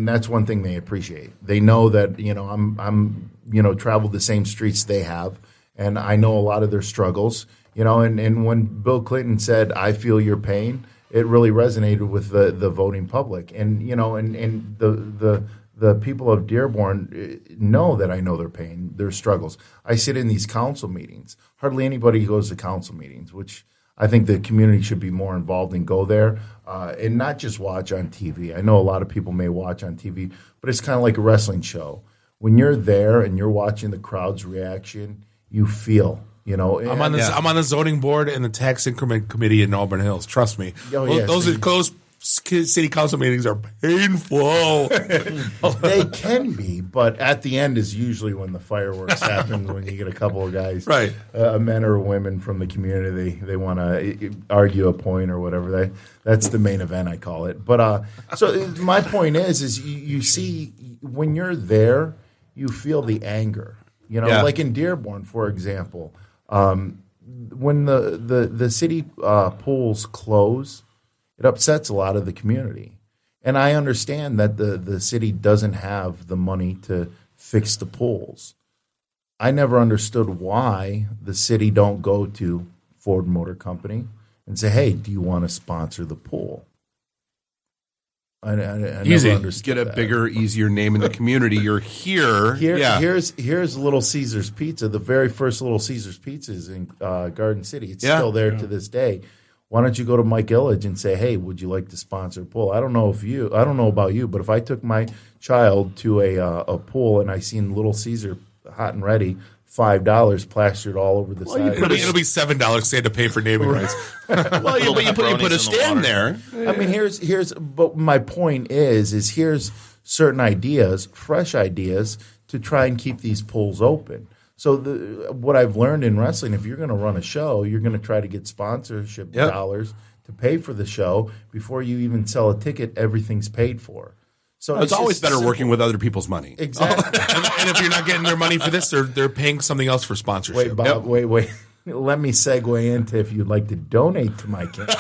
that's one thing they appreciate. They know that I'm traveled the same streets they have, and I know a lot of their struggles. And when Bill Clinton said, "I feel your pain," it really resonated with the voting public. And and the people of Dearborn know that I know their pain, their struggles. I sit in these council meetings. Hardly anybody goes to council meetings, which I think the community should be more involved and go there and not just watch on TV. I know a lot of people may watch on TV, but it's kind of like a wrestling show. When you're there and you're watching the crowd's reaction, you feel, I'm on the zoning board and the tax increment committee in Auburn Hills. Trust me. Those city council meetings are painful. They can be, but at the end is usually when the fireworks happen, when you get a couple of guys, right, men or women from the community, they want to argue a point or whatever. That's the main event, I call it. But so my point is you see when you're there, you feel the anger. Like in Dearborn, for example, when the city pools close, it upsets a lot of the community. And I understand that the city doesn't have the money to fix the pools. I never understood why the city don't go to Ford Motor Company and say, "Hey, do you want to sponsor the pool?" I Easy. never understood Get a bigger, easier name in the community. You're here. Here's Little Caesar's Pizza. The very first Little Caesar's Pizza is in Garden City. It's still there to this day. Why don't you go to Mike Illich and say, "Hey, would you like to sponsor a pool?" I don't know about you, but if I took my child to a pool and I seen Little Caesar hot and ready, $5 plastered all over the side. It'll be $7 because they had to pay for naming rights. Well, you put a stand there. I mean, but my point is here's certain ideas, fresh ideas to try and keep these pools open. So what I've learned in wrestling, if you're going to run a show, you're going to try to get sponsorship dollars to pay for the show before you even sell a ticket. Everything's paid for. So it's always better working with other people's money. Exactly. and if you're not getting their money for this, they're paying something else for sponsorship. Wait, Bob, wait. Let me segue into if you'd like to donate to my campaign.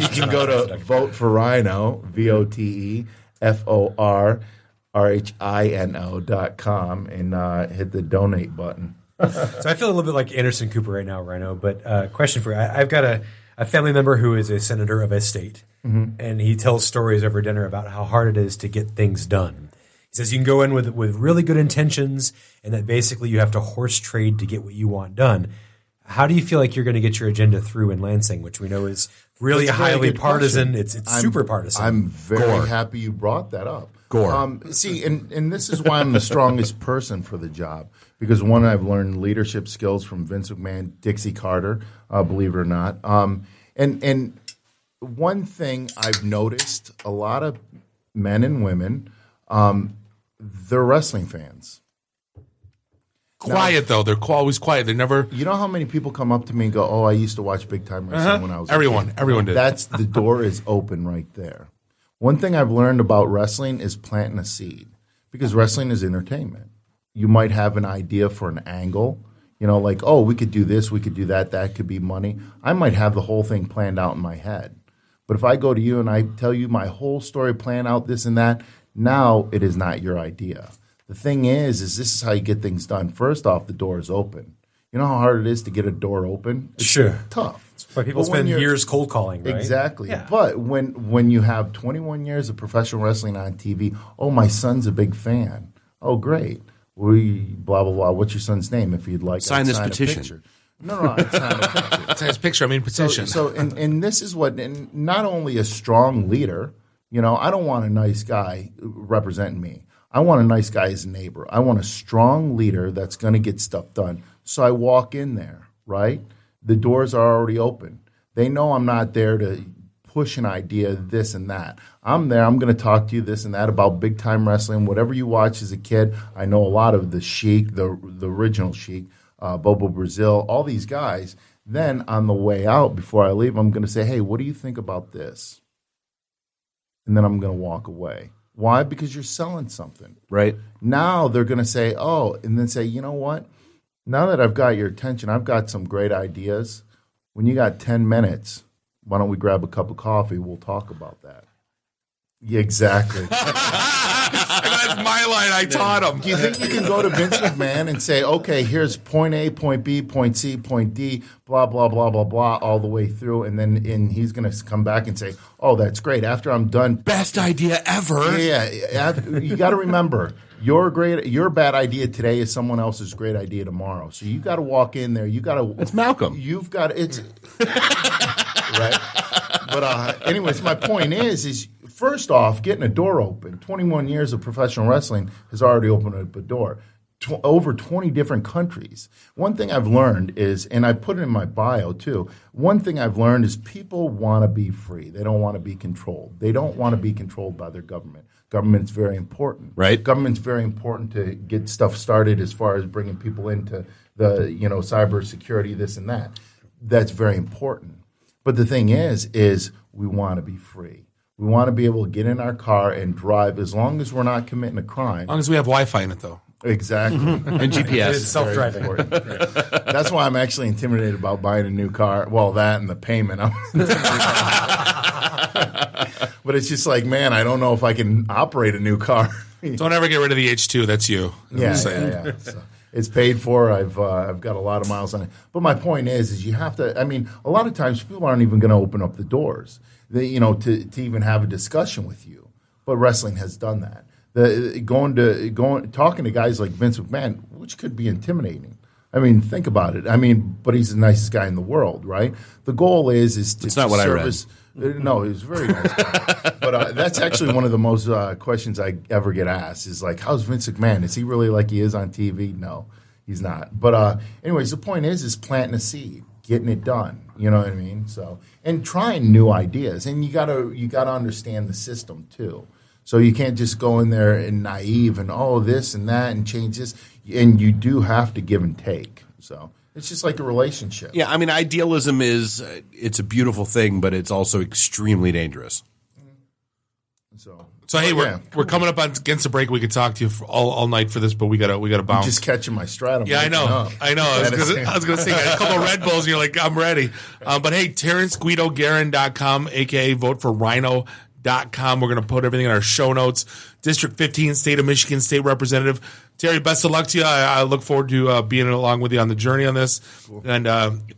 You can go to Vote for Rhino, VOTEFORRHINO.com and hit the donate button. So I feel a little bit like Anderson Cooper right now, Rhino. But question for you: I've got a family member who is a senator of a state, and he tells stories over dinner about how hard it is to get things done. He says you can go in with really good intentions, and that basically you have to horse trade to get what you want done. How do you feel like you're going to get your agenda through in Lansing, which we know is really highly partisan? It's super partisan. I'm very happy you brought that up. See, and this is why I'm the strongest person for the job. Because one, I've learned leadership skills from Vince McMahon, Dixie Carter, believe it or not. And one thing I've noticed, a lot of men and women, they're wrestling fans. Quiet, though. They're always quiet. They're never... You know how many people come up to me and go, oh, I used to watch Big Time Wrestling when I was a kid? Everyone did. The door is open right there. One thing I've learned about wrestling is planting a seed, because wrestling is entertainment. You might have an idea for an angle, like, oh, we could do this, we could do that, that could be money. I might have the whole thing planned out in my head. But if I go to you and I tell you my whole story, plan out this and that, now it is not your idea. The thing is this is how you get things done. First off, the door is open. You know how hard it is to get a door open? It's tough. But people spend years cold calling, right? Exactly. Yeah. But when you have 21 years of professional wrestling on TV, oh, my son's a big fan. Oh, great. Blah, blah, blah. What's your son's name? If you'd like, sign this a petition. picture. No, I'd sign a picture. Sign his picture. I mean, petition. And this is what, and not only a strong leader, I don't want a nice guy representing me. I want a nice guy as a neighbor. I want a strong leader that's going to get stuff done. So I walk in there, right? The doors are already open. They know I'm not there to push an idea, this and that. I'm there. I'm going to talk to you this and that about big time wrestling, whatever you watch as a kid. I know a lot of the Sheik, the original Sheik, Bobo Brazil, all these guys. Then on the way out, before I leave, I'm going to say, hey, what do you think about this? And then I'm going to walk away. Why? Because you're selling something. Right. Now they're going to say, oh, and then say, you know what? Now that I've got your attention, I've got some great ideas. When you got 10 minutes, why don't we grab a cup of coffee? We'll talk about that. Yeah, exactly. That's my line. I taught him. Do you think you can go to Vince McMahon and say, okay, here's point A, point B, point C, point D, blah, blah, blah, blah, blah, all the way through, and he's going to come back and say, oh, that's great. After I'm done. Best idea ever. Yeah. You got to remember, your bad idea today is someone else's great idea tomorrow. So you got to walk in there. You got to. It's Malcolm. You've got it's right. But anyways, my point is first off, getting a door open. 21 years of professional wrestling has already opened up a door. Over 20 different countries. One thing I've learned is, and I put it in my bio too, one thing I've learned is people want to be free. They don't want to be controlled. They don't want to be controlled by their government. Government's very important. Right. Government's very important to get stuff started as far as bringing people into the, cyber security, this and that. That's very important. But the thing is we want to be free. We want to be able to get in our car and drive as long as we're not committing a crime. As long as we have Wi-Fi in it, though. Exactly. And GPS. It's self-driving. That's why I'm actually intimidated about buying a new car. Well, that and the payment. But it's just like, man, I don't know if I can operate a new car. Don't ever get rid of the H2. That's you. Yeah. So it's paid for. I've got a lot of miles on it. But my point is you have to. I mean, a lot of times people aren't even going to open up the doors, to even have a discussion with you. But wrestling has done that. Talking to guys like Vince McMahon, which could be intimidating. I mean, think about it. I mean, but he's the nicest guy in the world, right? The goal is to. It's not what service. I read. No, he's a very nice guy. But that's actually one of the most questions I ever get asked is like, how's Vince McMahon? Is he really like he is on TV? No, he's not. But anyways, the point is planting a seed, getting it done. You know what I mean? So, and trying new ideas, and you gotta understand the system too. So you can't just go in there and naive and this and that and change this. And you do have to give and take. So it's just like a relationship. Yeah, I mean, idealism it's a beautiful thing, but it's also extremely dangerous. So hey, we're coming up against the break. We could talk to you for all night for this, but we gotta bounce. I'm just catching my stride. Yeah, I know. I was gonna say, a couple of Red Bulls, and you're like, I'm ready. But hey, Terrance, Guido, Gerin.com, aka vote for Rhino.com. We're going to put everything in our show notes. District 15, State of Michigan State Representative. Terry, best of luck to you. I look forward to being along with you on the journey on this. Cool. And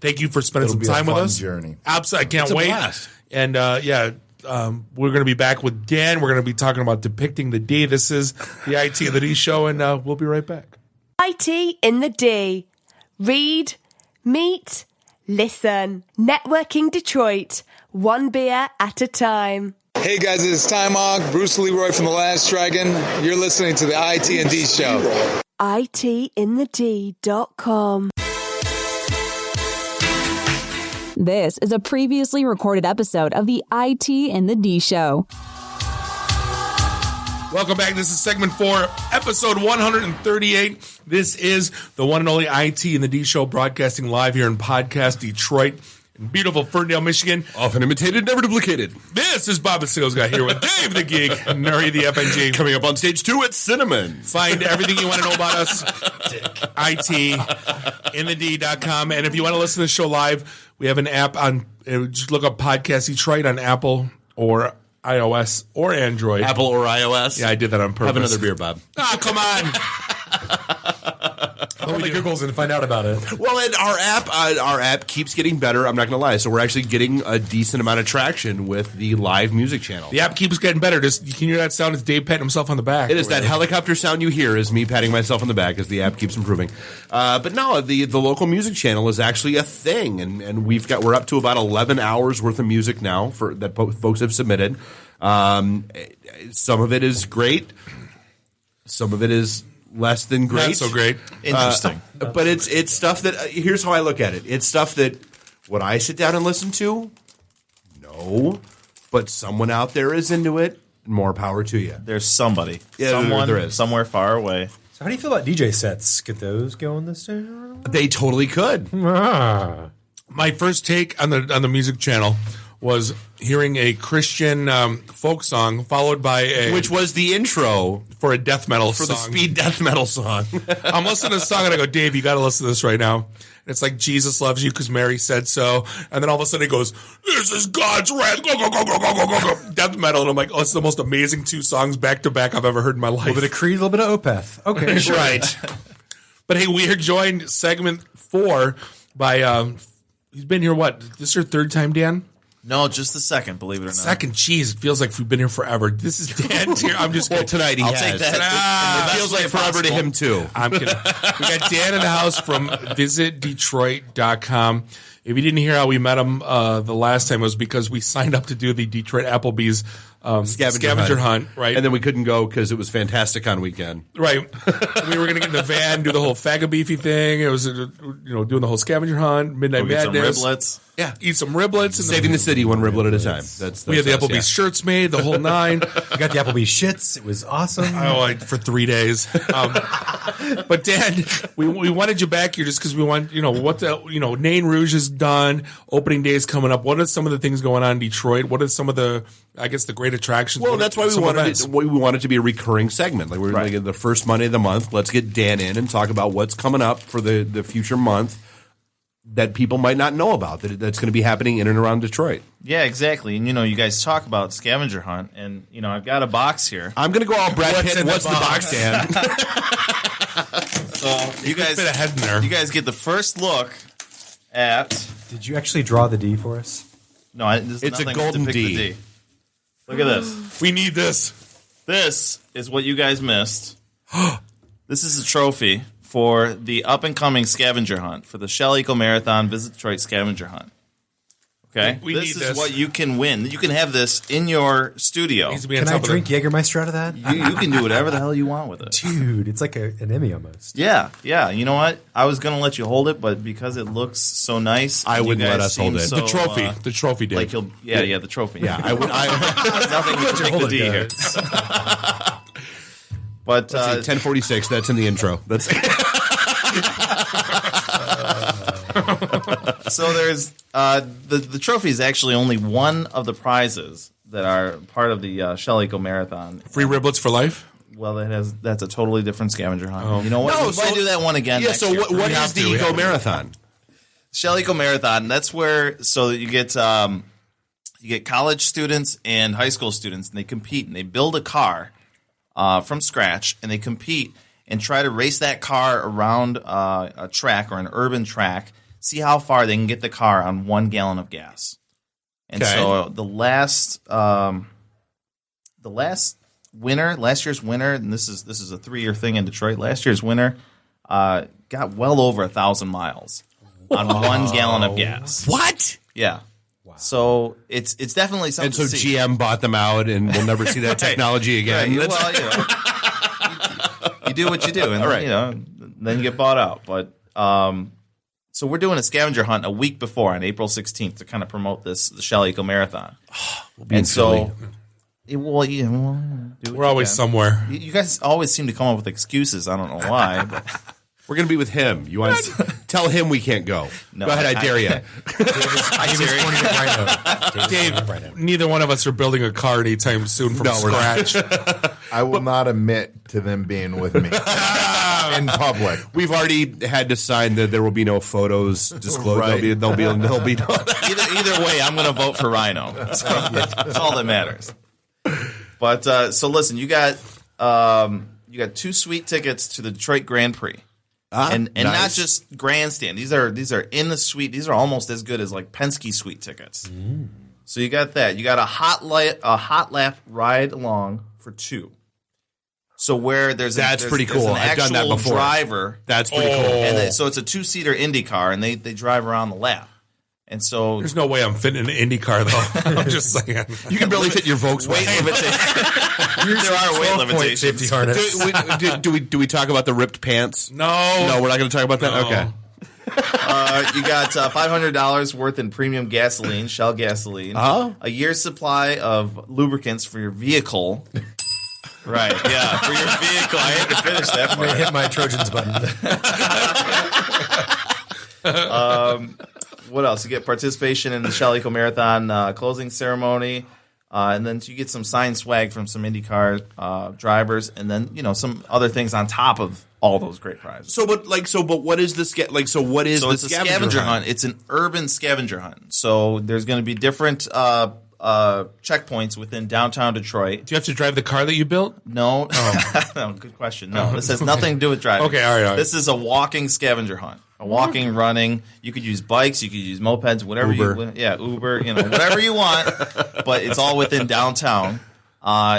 thank you for spending some time with us. Journey. Absolutely. I can't wait. Blast. And we're going to be back with Dan. We're going to be talking about depicting the D. This is the IT and the D show, and we'll be right back. IT in the D. Read, meet, listen. Networking Detroit. One beer at a time. Hey guys, it's Time Hawk, Bruce Leroy from The Last Dragon. You're listening to the ITintheD show. ITintheD.com. This is a previously recorded episode of the ITintheD Show. Welcome back. This is segment 4, episode 138. This is the one and only ITintheD Show, broadcasting live here in Podcast Detroit, in beautiful Ferndale, Michigan. Often imitated, never duplicated. This is Bob the Sales Guy here with Dave the Geek, Nuri the FNG. Coming up on stage 2 at Cinnamon. Find everything you want to know about us, ITintheD.com. And if you want to listen to the show live, we have an app on, just look up Podcast Detroit on Apple or iOS or Android. Apple or iOS? Yeah, I did that on purpose. Have another beer, Bob. Oh, come on. Go to Google's and find out about it. Well, and our app keeps getting better. I'm not going to lie. So we're actually getting a decent amount of traction with the live music channel. The app keeps getting better. Just you can hear that sound. It's Dave patting himself on the back. It is that helicopter sound you hear is me patting myself on the back as the app keeps improving. But no, the local music channel is actually a thing, and we're up to about 11 hours worth of music now that folks have submitted. Some of it is great. Some of it is less than great. Not so great. Interesting. But it's stuff that here's how I look at it. It's stuff that would I sit down and listen to? No. But someone out there is into it. More power to you. There's somebody. Yeah, someone there is. somewhere far away. So how do you feel about DJ sets? Get those going this day? They totally could. My first take on the music channel was hearing a Christian folk song followed by which was the intro for a death metal for song. the speed death metal song. I'm listening to the song and I go, Dave, you got to listen to this right now. And it's like, Jesus loves you because Mary said so. And then all of a sudden it goes, this is God's wrath. Go, go, go, go, go, go, go, go. Death metal. And I'm like, oh, it's the most amazing 2 songs back to back I've ever heard in my life. A little bit of Creed, a little bit of Opeth. Okay, sure. Right. But hey, we are joined segment 4 by, he's been here, what? This is your 3rd time, Dan? No, just the second, believe it or not. Second, geez, it feels like we've been here forever. This is Dan here. I'm just well, kidding. tonight he I'll has. take that. It feels like forever to him, too. I'm kidding. We got Dan in the house from visitdetroit.com. If you didn't hear how we met him the last time, it was because we signed up to do the Detroit Applebee's scavenger hunt, right? And then we couldn't go because it was fantastic on weekend. Right. We were going to get in the van, do the whole fag beefy thing. It was, doing the whole scavenger hunt, Midnight Madness. Some riblets. Yeah, eat some riblets. Saving the city one riblet at a time. We had the Applebee's shirts made, the whole 9. We got the Applebee's shits. It was awesome. For 3 days. But Dan, we wanted you back here just because we want, what Nain Rouge is done. Opening day is coming up. What are some of the things going on in Detroit? What are some of the, I guess, the great attractions? Well, that's why we wanted it to be a recurring segment. Like we're going to get the first Monday of the month. Let's get Dan in and talk about what's coming up for the future month that people might not know about that's going to be happening in and around Detroit. Yeah, exactly. And you guys talk about scavenger hunt, and I've got a box here. I'm going to go all Brad Pitt. What's the box, Dan? So you guys fit a head in there. You guys get the first look at. Did you actually draw the D for us? No, it's a golden D. Look at this. We need this. This is what you guys missed. This is a trophy for the up-and-coming scavenger hunt, for the Shell Eco Marathon Visit Detroit Scavenger Hunt. Okay? We this need is this. what you can win. You can have this in your studio. Can I drink Jägermeister out of that? You can do whatever the hell you want with it. Dude, it's like an Emmy almost. Yeah. You know what? I was going to let you hold it, but because it looks so nice, I wouldn't let us hold it. So, the trophy, Dave. Like the trophy. Yeah, I would. Nothing to drink the D here. But 1046. That's in the intro. That's so there's the trophy is actually only one of the prizes that are part of the Shell Eco Marathon. Free riblets for life. Well, that's a totally different scavenger hunt. Oh. You know what? No, we might do that one again. Yeah. Next So year. what is the Eco Marathon? Shell Eco Marathon. That's where you get college students and high school students, and they compete and they build a car from scratch, and they compete and try to race that car around a track or an urban track. See how far they can get the car on 1 gallon of gas. And so the last winner, last year's winner, and this is a 3-year thing in Detroit. Last year's winner got well over 1,000 miles on 1 gallon of gas. What? Yeah. Wow. So it's definitely something. And so to see. GM bought them out, and we'll never see that technology again. Right. Well, you do what you do, and then you get bought out. But So we're doing a scavenger hunt a week before on April 16th to kind of promote the Shell Eco Marathon. And so, we're always somewhere. You guys always seem to come up with excuses. I don't know why. But. We're going to be with him. You want to tell him we can't go? No, go ahead, I dare you. Dave, neither one of us are building a car anytime soon from scratch. I will not admit to them being with me in public. We've already had to sign that there will be no photos disclosed. Right. There'll be no. Either way, I'm going to vote for Rhino. So that's all that matters. But so listen, you got 2 sweet tickets to the Detroit Grand Prix. And nice. Not just grandstand. These are in the suite. These are almost as good as like Penske suite tickets. So you got that. You got a hot lap ride along for 2. So where there's pretty cool. An I've done that actual before. driver. That's pretty cool. And so it's a 2-seater Indy car, and they drive around the lap. And so there's no way I'm fitting in an Indy car though. I'm just saying you can barely fit your Volkswagen. Weight limitation. There are weight limitations. Safety harness. Do we talk about the ripped pants? No, we're not going to talk about that. No. Okay. You got $500 worth in premium gasoline, Shell gasoline, a year's supply of lubricants for your vehicle. Right, yeah, for your vehicle. I had to finish that part. I'm going to hit my Trojans button. What else? You get participation in the Shell Eco Marathon closing ceremony, and then you get some signed swag from some IndyCar drivers, and then some other things on top of all those great prizes. But what is this? What is it's a scavenger hunt? It's an urban scavenger hunt. So there's going to be different checkpoints within downtown Detroit. Do you have to drive the car that you built? No. No, good question. No, this has nothing to do with driving. Okay, all right. This is a walking scavenger hunt. A walking, running. You could use bikes. You could use mopeds. Whatever Uber. Uber. Whatever you want. But it's all within downtown.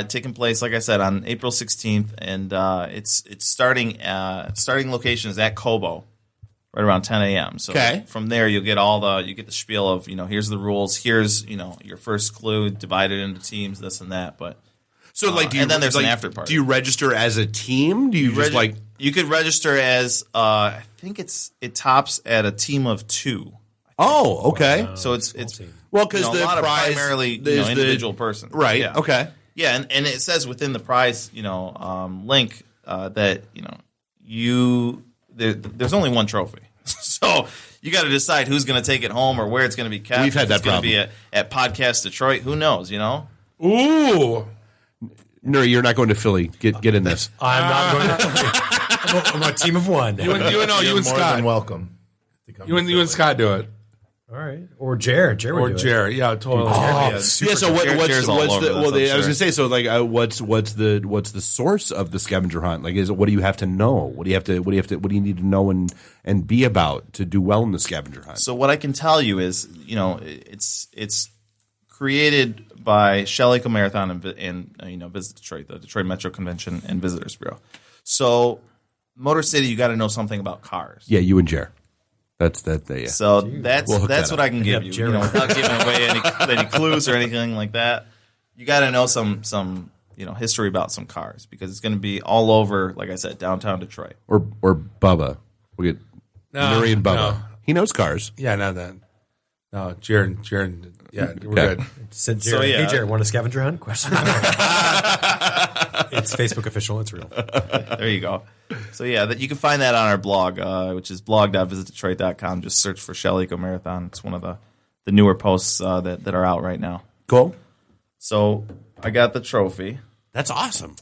Taking place, like I said, on April 16th, and it's starting. Starting location is at Cobo, right around 10 a.m. So from there, you get the spiel of here's the rules. Here's your first clue divided into teams, this and that. But and then there's an after party. Do you register as a team? Do you just You could register as I think it tops at a team of 2. Oh, okay. So it's because a the lot prize of primarily is individual person. Right. Yeah. Okay. Yeah, and it says within the prize link that there's only one trophy. So you got to decide who's going to take it home or where it's going to be kept. We've had that problem. It's going to be at Podcast Detroit. Who knows? Ooh. No, you're not going to Philly. Get in this. I'm not going to Philly. I'm a team of one. You and More Scott. than welcome. You and Scott do it. All right. Or Jer. Or Jer. Yeah, totally. So what's the? Well, I was going to say. So what's the source of the scavenger hunt? What do you have to know? What do you need to know and be about to do well in the scavenger hunt? So what I can tell you is, it's created by Shell Eco Marathon and Visit Detroit, the Detroit Metro Convention and Visitors Bureau. So Motor City, you got to know something about cars. Yeah, you and Jer. That's that. Yeah. So that's what I can give you. Jeremy. Without giving away any clues or anything like that. You got to know some history about some cars because it's going to be all over. Like I said, downtown Detroit. Or Bubba. We get Nuri and Bubba. No. He knows cars. Yeah, not that. No, Gerin. Yeah, we're good. Said Jared, hey Jared, want a scavenger hunt? Question. It's Facebook official. It's real. There you go. So yeah, you can find that on our blog, which is blog.visitdetroit.com. Just search for Shell Eco Marathon. It's one of the newer posts that are out right now. Cool. So I got the trophy. That's awesome.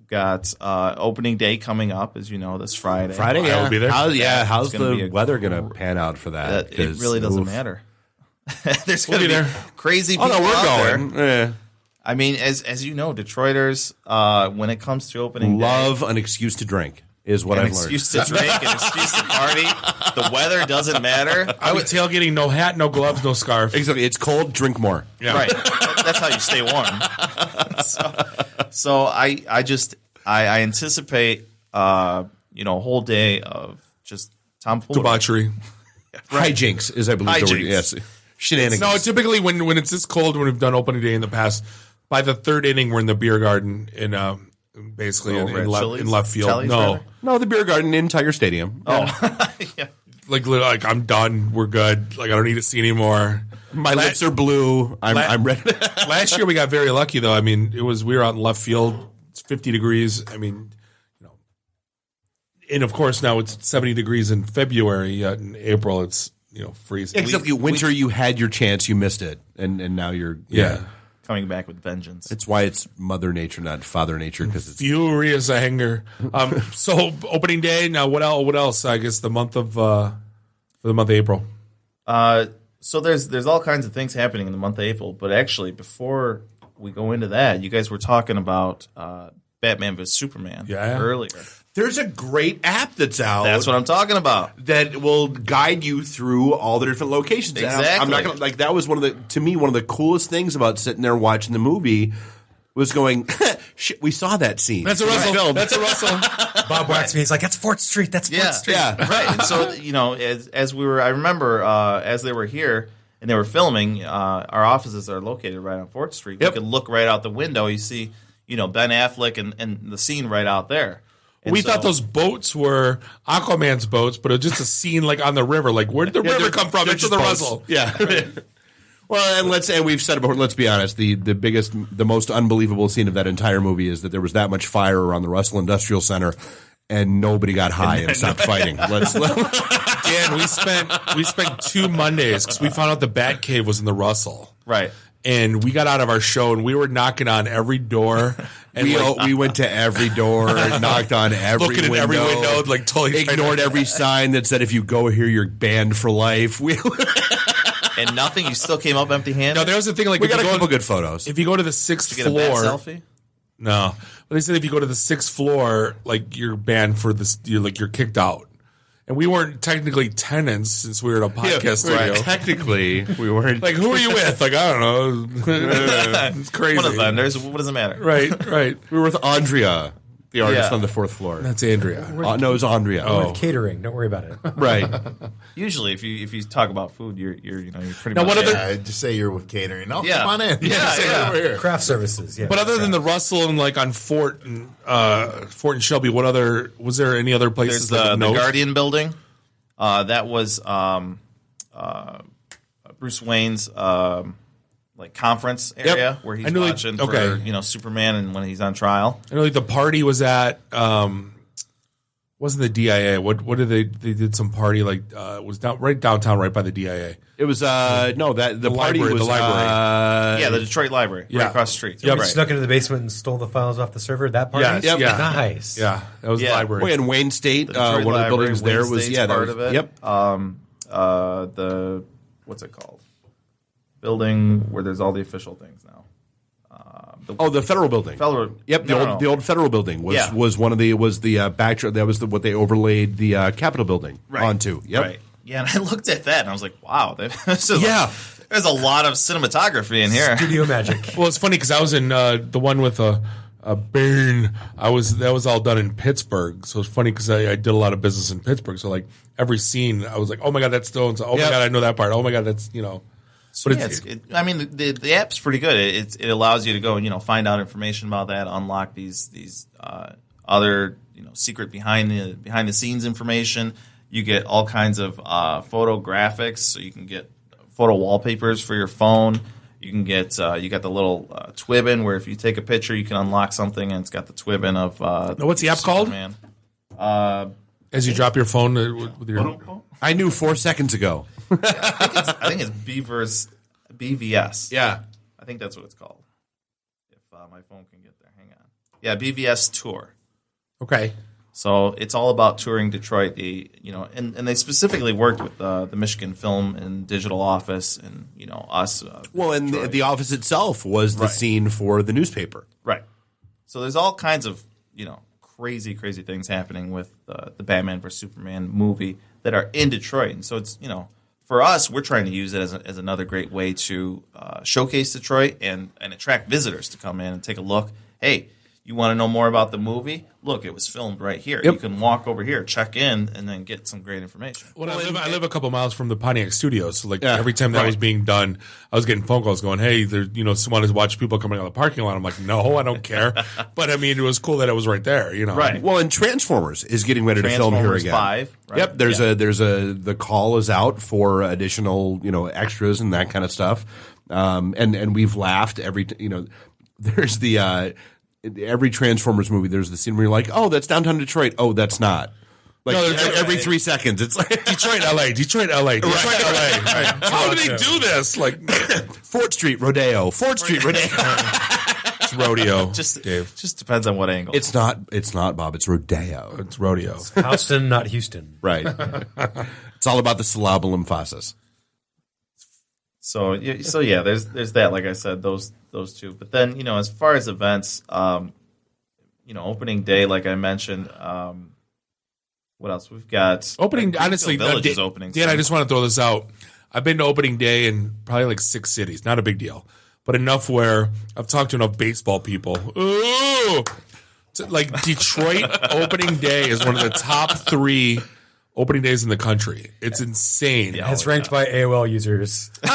Got opening day coming up, as you know, this Friday. Yeah. I will be there. How's the weather going to pan out for that? It really doesn't matter. There's going to be there. Crazy people we're out going. there. Yeah. I mean, as you know, Detroiters, when it comes to opening love day, an excuse to drink is what I've learned. An excuse to drink, an excuse to party. The weather doesn't matter. I would tailgating, no hat, no gloves, no scarf. Exactly. It's cold, drink more. Yeah. Right. That's how you stay warm. So I anticipate a whole day of just tomfoolery. Debauchery. Right. Hijinks is, I believe, the word. Yes. Shenanigans. No, typically when it's this cold, when we've done opening day in the past, by the third inning, we're in the beer garden in basically in left field. Chili's, no, rather? No, the beer garden in Tiger Stadium. Oh, yeah. like I'm done. We're good. Like I don't need to see anymore. My lips are blue. I'm ready. Last year we got very lucky though. I mean, we were out in left field. It's 50 degrees. I mean, and of course now it's 70 degrees in February. In April it's freezing. Exactly. Winter, you had your chance, you missed it, and now you're coming back with vengeance. It's why it's Mother Nature, not Father Nature, because it's furious anger. So opening day. Now what else? I guess the month of for the month of April. So there's all kinds of things happening in the month of April. But actually, before we go into that, you guys were talking about Batman vs Superman earlier. There's a great app that's out. That's what I'm talking about. That will guide you through all the different locations. Exactly. I'm not gonna, that was one of the coolest things about sitting there watching the movie was going, shit, we saw that scene. That's a Russell. That's a Russell. Bob whacks me. He's like, that's 4th Street. That's 4th Street. Yeah, right. And so, as we were, I remember as they were here and they were filming, our offices are located right on 4th Street. Yep. You can look right out the window. You see, Ben Affleck and the scene right out there. And we thought those boats were Aquaman's boats, but it was just a scene like on the river. Like, where did the river come from? It's the Russell. Yeah. Well, and we've said it before. Let's be honest. The most unbelievable scene of that entire movie is that there was that much fire around the Russell Industrial Center, and nobody got high and stopped fighting. Dan, we spent 2 Mondays because we found out the Bat Cave was in the Russell. Right. And we got out of our show and we were knocking on every door. And we went to every door, knocked on every looking at every window, like totally ignored every sign that said if you go here, you're banned for life. And nothing. You still came up empty-handed. No, there was the thing. Like we got a couple good photos. If you go to the 6th Did you floor, get a bad selfie? No, but they said if you go to the 6th floor, like you're banned for this. You're kicked out. And we weren't technically tenants since we were in a podcast studio. Technically, we weren't. Like, who are you with? Like, I don't know. It's crazy. One of the vendors. What does it matter? Right. We were with Andrea, the artist on the 4th floor. That's Andrea. No, it's Andrea. With catering. Don't worry about it. Right. Usually, if you talk about food, you're pretty now, much. Just say you're with catering. No, Yeah. come on in. Yeah. Over here. Craft services. Yeah. But other than the Russell and like on Fort and Shelby, was there any other places? There's the Guardian building. That was Bruce Wayne's conference area where he's watching for Superman and when he's on trial. I know the party was at wasn't the DIA. What did they did some party it was right downtown right by the DIA. It was the party library, was the library. The Detroit Library right across the street. You snuck into the basement and stole the files off the server. That party. Yeah. Nice. Yeah, that was the library. Oh, and Wayne State, one of the buildings there was part of it. Yep. The what's it called? Building where there's all the official things now. The federal building. Yep. The old federal building was one of the backdrop. That was what they overlaid the Capitol building onto. Yep. Right. Yeah, and I looked at that and I was like, wow, there's a lot of cinematography in here. Studio magic. Well, it's funny because I was in the one with a Burn. That was all done in Pittsburgh, so it's funny because I did a lot of business in Pittsburgh. So like every scene, I was like, oh my god, that's still. Oh my god, I know that part. Oh my god, that's But the app's pretty good. It allows you to go and find out information about that, unlock these other secret behind the scenes information. You get all kinds of photo graphics, so you can get photo wallpapers for your phone. You can get you got the little Twibbin where if you take a picture, you can unlock something, and it's got the Twibbin of. What's the app Superman. called? As you drop your phone with your. I knew 4 seconds ago. I think it's BVS. Yeah, I think that's what it's called. If my phone can get there, hang on. Yeah, BVS Tour. Okay. So it's all about touring Detroit. And they specifically worked with the Michigan Film and Digital Office, and us. And the office itself was the scene for the newspaper. Right. So there's all kinds of crazy things happening with the Batman vs Superman movie that are in Detroit, and so it's for us, we're trying to use it as another great way to showcase Detroit and attract visitors to come in and take a look. Hey. You want to know more about the movie? Look, it was filmed right here. Yep. You can walk over here, check in, and then get some great information. Well, I live a couple miles from the Pontiac studios, so every time that was being done, I was getting phone calls going, "Hey, there, someone has watched people coming out of the parking lot." I'm like, "No, I don't care." But I mean, it was cool that it was right there, Right. Well, and Transformers is getting ready to film here again. 5. Right? Yep. The call is out for additional, extras and that kind of stuff. And we've laughed there's the every Transformers movie, there's the scene where you're like, oh, that's downtown Detroit. Oh, that's not. Like every 3 seconds, it's like Detroit, LA, Detroit, LA, Detroit, LA. Right. How do they do this? Like Fort Street Rodeo, Fort Street Rodeo. It's rodeo. Just depends on what angle. It's not, Bob. It's rodeo. It's rodeo. It's Houston, not Houston. Right. It's all about the syllable emphasis. So yeah, there's that. Like I said, those two. But then as far as events, opening day, like I mentioned, what else we've got? Opening, honestly, Village is opening. Dan, I just want to throw this out. I've been to opening day in probably like 6 cities. Not a big deal, but enough where I've talked to enough baseball people. Ooh, like Detroit opening day is one of the top 3 opening days in the country. It's insane. Yeah, it's ranked by AOL users. In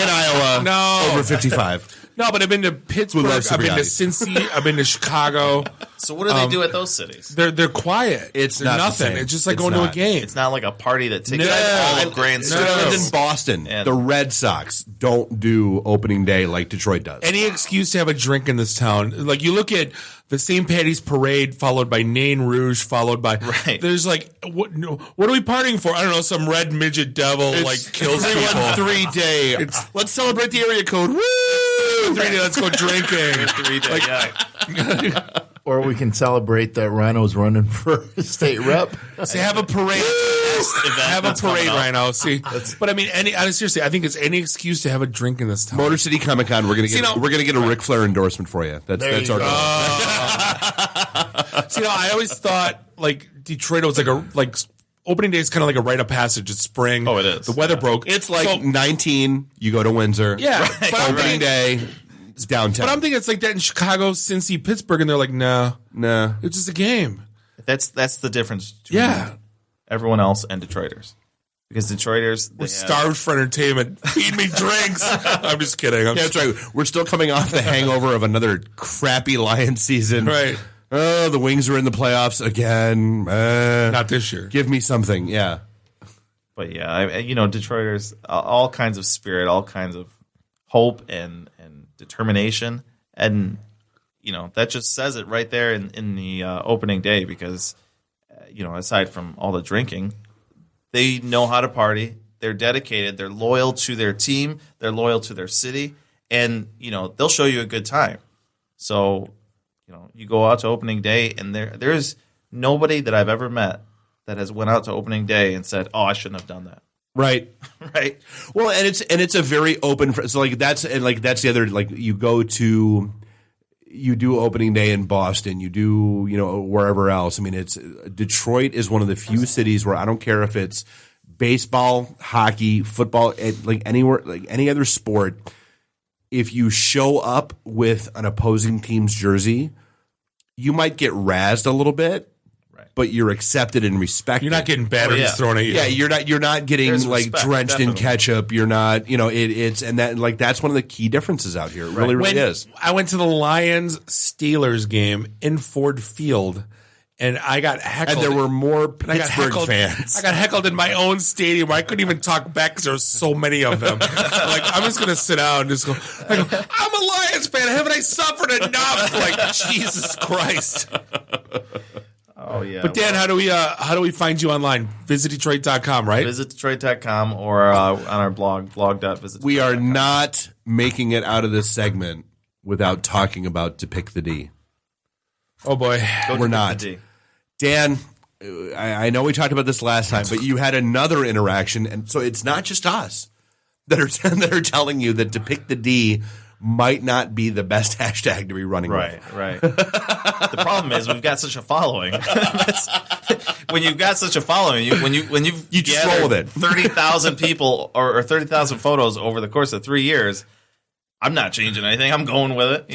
Iowa, no, over 55. No, but I've been to Pittsburgh. I've been to Cincy. I've been to Chicago. So what do they do at those cities? They're quiet. It's They're not nothing. the same. It's just like going to a game. It's not like a party that takes No. all of Grand Central. In Boston, the Red Sox don't do opening day like Detroit does. Any excuse to have a drink in this town. Like you look at the St. Patty's Parade, followed by Nain Rouge, followed by there's like what are we partying for? I don't know. Some red midget devil kills people. 3 day. Let's celebrate the area code. Woo! 3 day. Let's go drinking. 3 day. Or we can celebrate that Rhino's running for state rep. See, have a parade. Have a parade, Rhino. See, but I mean, seriously, I think it's any excuse to have a drink in this town. Motor City Comic Con. We're gonna get a Ric Flair endorsement for you. That's our goal. See, I always thought like Detroit was like opening day is kind of like a rite of passage. It's spring. Oh, it is. The weather broke. It's like 19. You go to Windsor. Yeah, but opening day. It's downtown. But I'm thinking it's like that in Chicago, Cincy, Pittsburgh, and they're like, no, it's just a game. That's the difference between everyone else and Detroiters. Because Detroiters, we're starved for entertainment. Feed me drinks. I'm just kidding. That's right. We're still coming off the hangover of another crappy Lions season. Right. Oh, the Wings are in the playoffs again. Not this year. Give me something. Yeah. But yeah, Detroiters, all kinds of spirit, all kinds of hope and determination, and that just says it right there in the opening day, because aside from all the drinking, they know how to party. They're dedicated. They're loyal to their team. They're loyal to their city, and they'll show you a good time. So you go out to opening day, and there's nobody that I've ever met that has went out to opening day and said, "Oh, I shouldn't have done that." Right. Right. Well, and it's a very open. So that's the other, you do opening day in Boston, you do wherever else. I mean, Detroit is one of the few cities where I don't care if it's baseball, hockey, football, anywhere, any other sport. If you show up with an opposing team's jersey, you might get razzed a little bit. But you're accepted and respected. You're not getting batteries thrown at you. Yeah, you're not getting respect, drenched in ketchup. You're not, it's and that that's one of the key differences out here. It really is. I went to the Lions Steelers game in Ford Field, and I got heckled. And there were more Pittsburgh fans. I got heckled in my own stadium where I couldn't even talk back because there were so many of them. I'm just going to sit down and just go, I'm a Lions fan. Haven't I suffered enough? Jesus Christ. Oh yeah. But Dan, how do we find you online? VisitDetroit.com, right? VisitDetroit.com or on our blog.visitdetroit.com. We are not making it out of this segment without talking about Depict the D. Oh boy, we're not. Dan, I know we talked about this last time, but you had another interaction, and so it's not just us that are telling you that Depict the D might not be the best hashtag to be running with. Right. The problem is we've got such a following. When you've got such a following, you just roll with it. 30,000 people or 30,000 photos over the course of 3 years, I'm not changing anything. I'm going with it,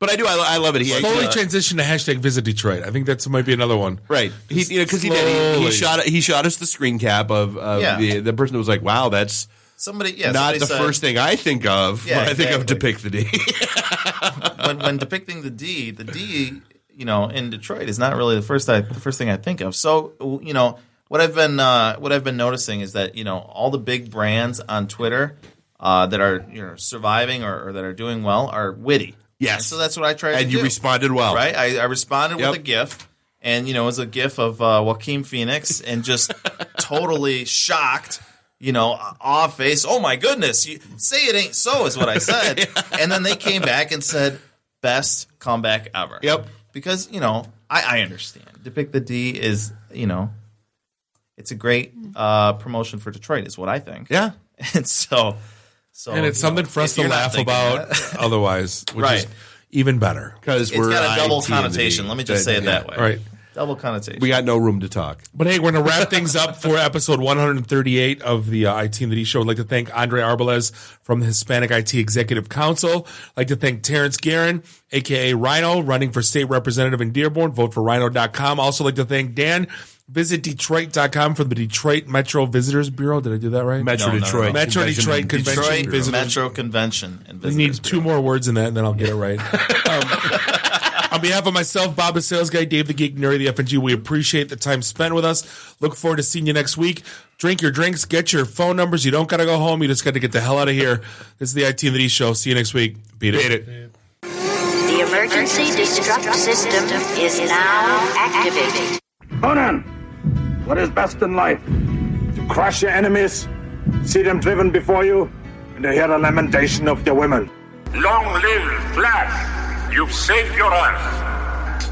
But I do. I love it. He slowly transitioned to hashtag Visit Detroit. I think that might be another one. Right. Because he did. He shot us the screen cap of the person that was like, "Wow, that's somebody." Yeah, not the first thing I think of when I think of Depict the D. when depicting the D, in Detroit is not really the first thing I think of. So, what I've been noticing is that all the big brands on Twitter that are surviving or that are doing well are witty. Yes. And so that's what I tried to do. And you responded well. Right? I responded with a GIF. And, it was a GIF of Joaquin Phoenix and just totally shocked, off face. Oh, my goodness. You say it ain't so is what I said. And then they came back and said, best comeback ever. Yep. Because, I understand. Depict the D is, it's a great promotion for Detroit is what I think. Yeah. And so and it's something for us to laugh about otherwise, which is even better. Because it's got a double connotation. Let me just say it that way. Right. Double connotation. We got no room to talk. But hey, we're going to wrap things up for episode 138 of the IT and the D Show. I'd like to thank Andre Arbelaez from the Hispanic IT Executive Council. I'd like to thank Terrance Gerin, a.k.a. Rhino, running for state representative in Dearborn. Vote for Rhino.com. Also like to thank Dan. Visit Detroit.com for the Detroit Metro Visitors Bureau. Did I do that right? Metro Detroit. Metro Detroit Convention Visitors. Metro Convention and Visitors. We need 2 more words in that, and then I'll get it right. On behalf of myself, Bob the Sales Guy, Dave the Geek, Nerdy the FNG, we appreciate the time spent with us. Look forward to seeing you next week. Drink your drinks, get your phone numbers. You don't got to go home. You just got to get the hell out of here. This is the IT and the D Show. See you next week. Beat it. The emergency destruct system is now activated. Conan, what is best in life? To crush your enemies, see them driven before you, and to hear the lamentation of your women. Long live Flash! You've saved your Earth.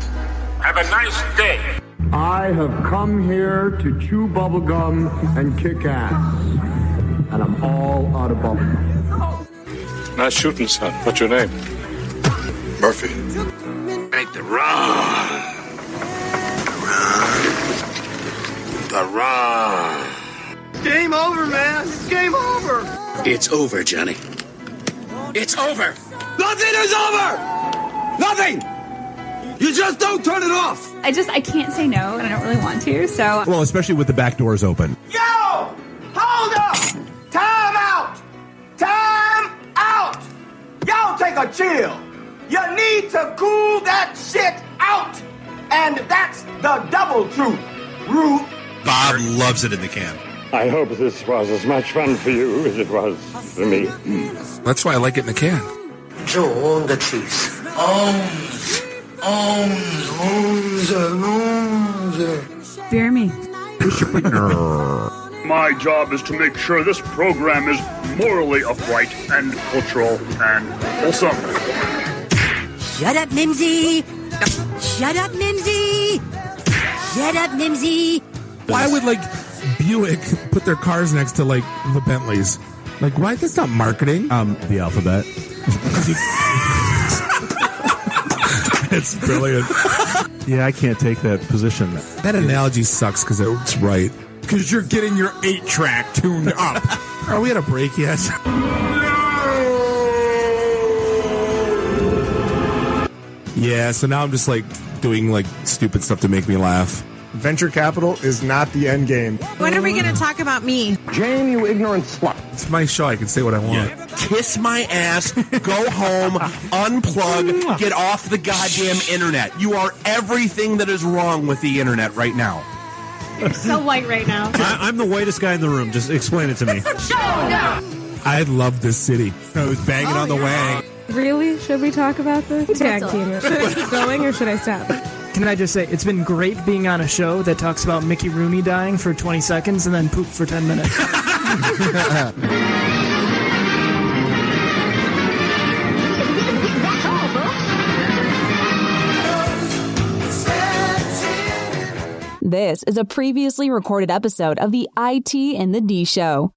Have a nice day. I have come here to chew bubblegum and kick ass. And I'm all out of bubblegum. Nice shooting, son. What's your name? Murphy. Make the run. The run. Game over, man. It's game over. It's over, Johnny. It's over. Nothing is over. Nothing. You just don't turn it off. I can't say no, and I don't really want to, so. Well, especially with the back doors open. Yo! Hold up! Time out! Time out! Y'all take a chill. You need to cool that shit out. And that's the double truth. Root. Bob loves it in the can. I hope this was as much fun for you as it was for me. That's why I like it in the can. Joe the cheese. Bear me. My job is to make sure this program is morally upright and cultural and wholesome. Shut up, Mimsy! Shut up, Mimsy! Shut up, Mimsy! Why would Buick put their cars next to the Bentleys? Why? That's not marketing. The alphabet. It's brilliant. Yeah, I can't take that position. That analogy sucks because it's right. Because you're getting your 8-track tuned up. Are we at a break yet? Yeah, so now I'm just doing stupid stuff to make me laugh. Venture capital is not the end game. When are we going to talk about me? Jane, you ignorant slut. It's my show. I can say what I want. Yeah. Kiss my ass, go home, unplug, get off the goddamn internet. You are everything that is wrong with the internet right now. You're so white right now. I'm the whitest guy in the room. Just explain it to me. I love this city. I was banging on the wang. Really? Should we talk about this? Tag team it. Should I keep going or should I stop? Can I just say, it's been great being on a show that talks about Mickey Rooney dying for 20 seconds and then poop for 10 minutes. This is a previously recorded episode of the IT and the D Show.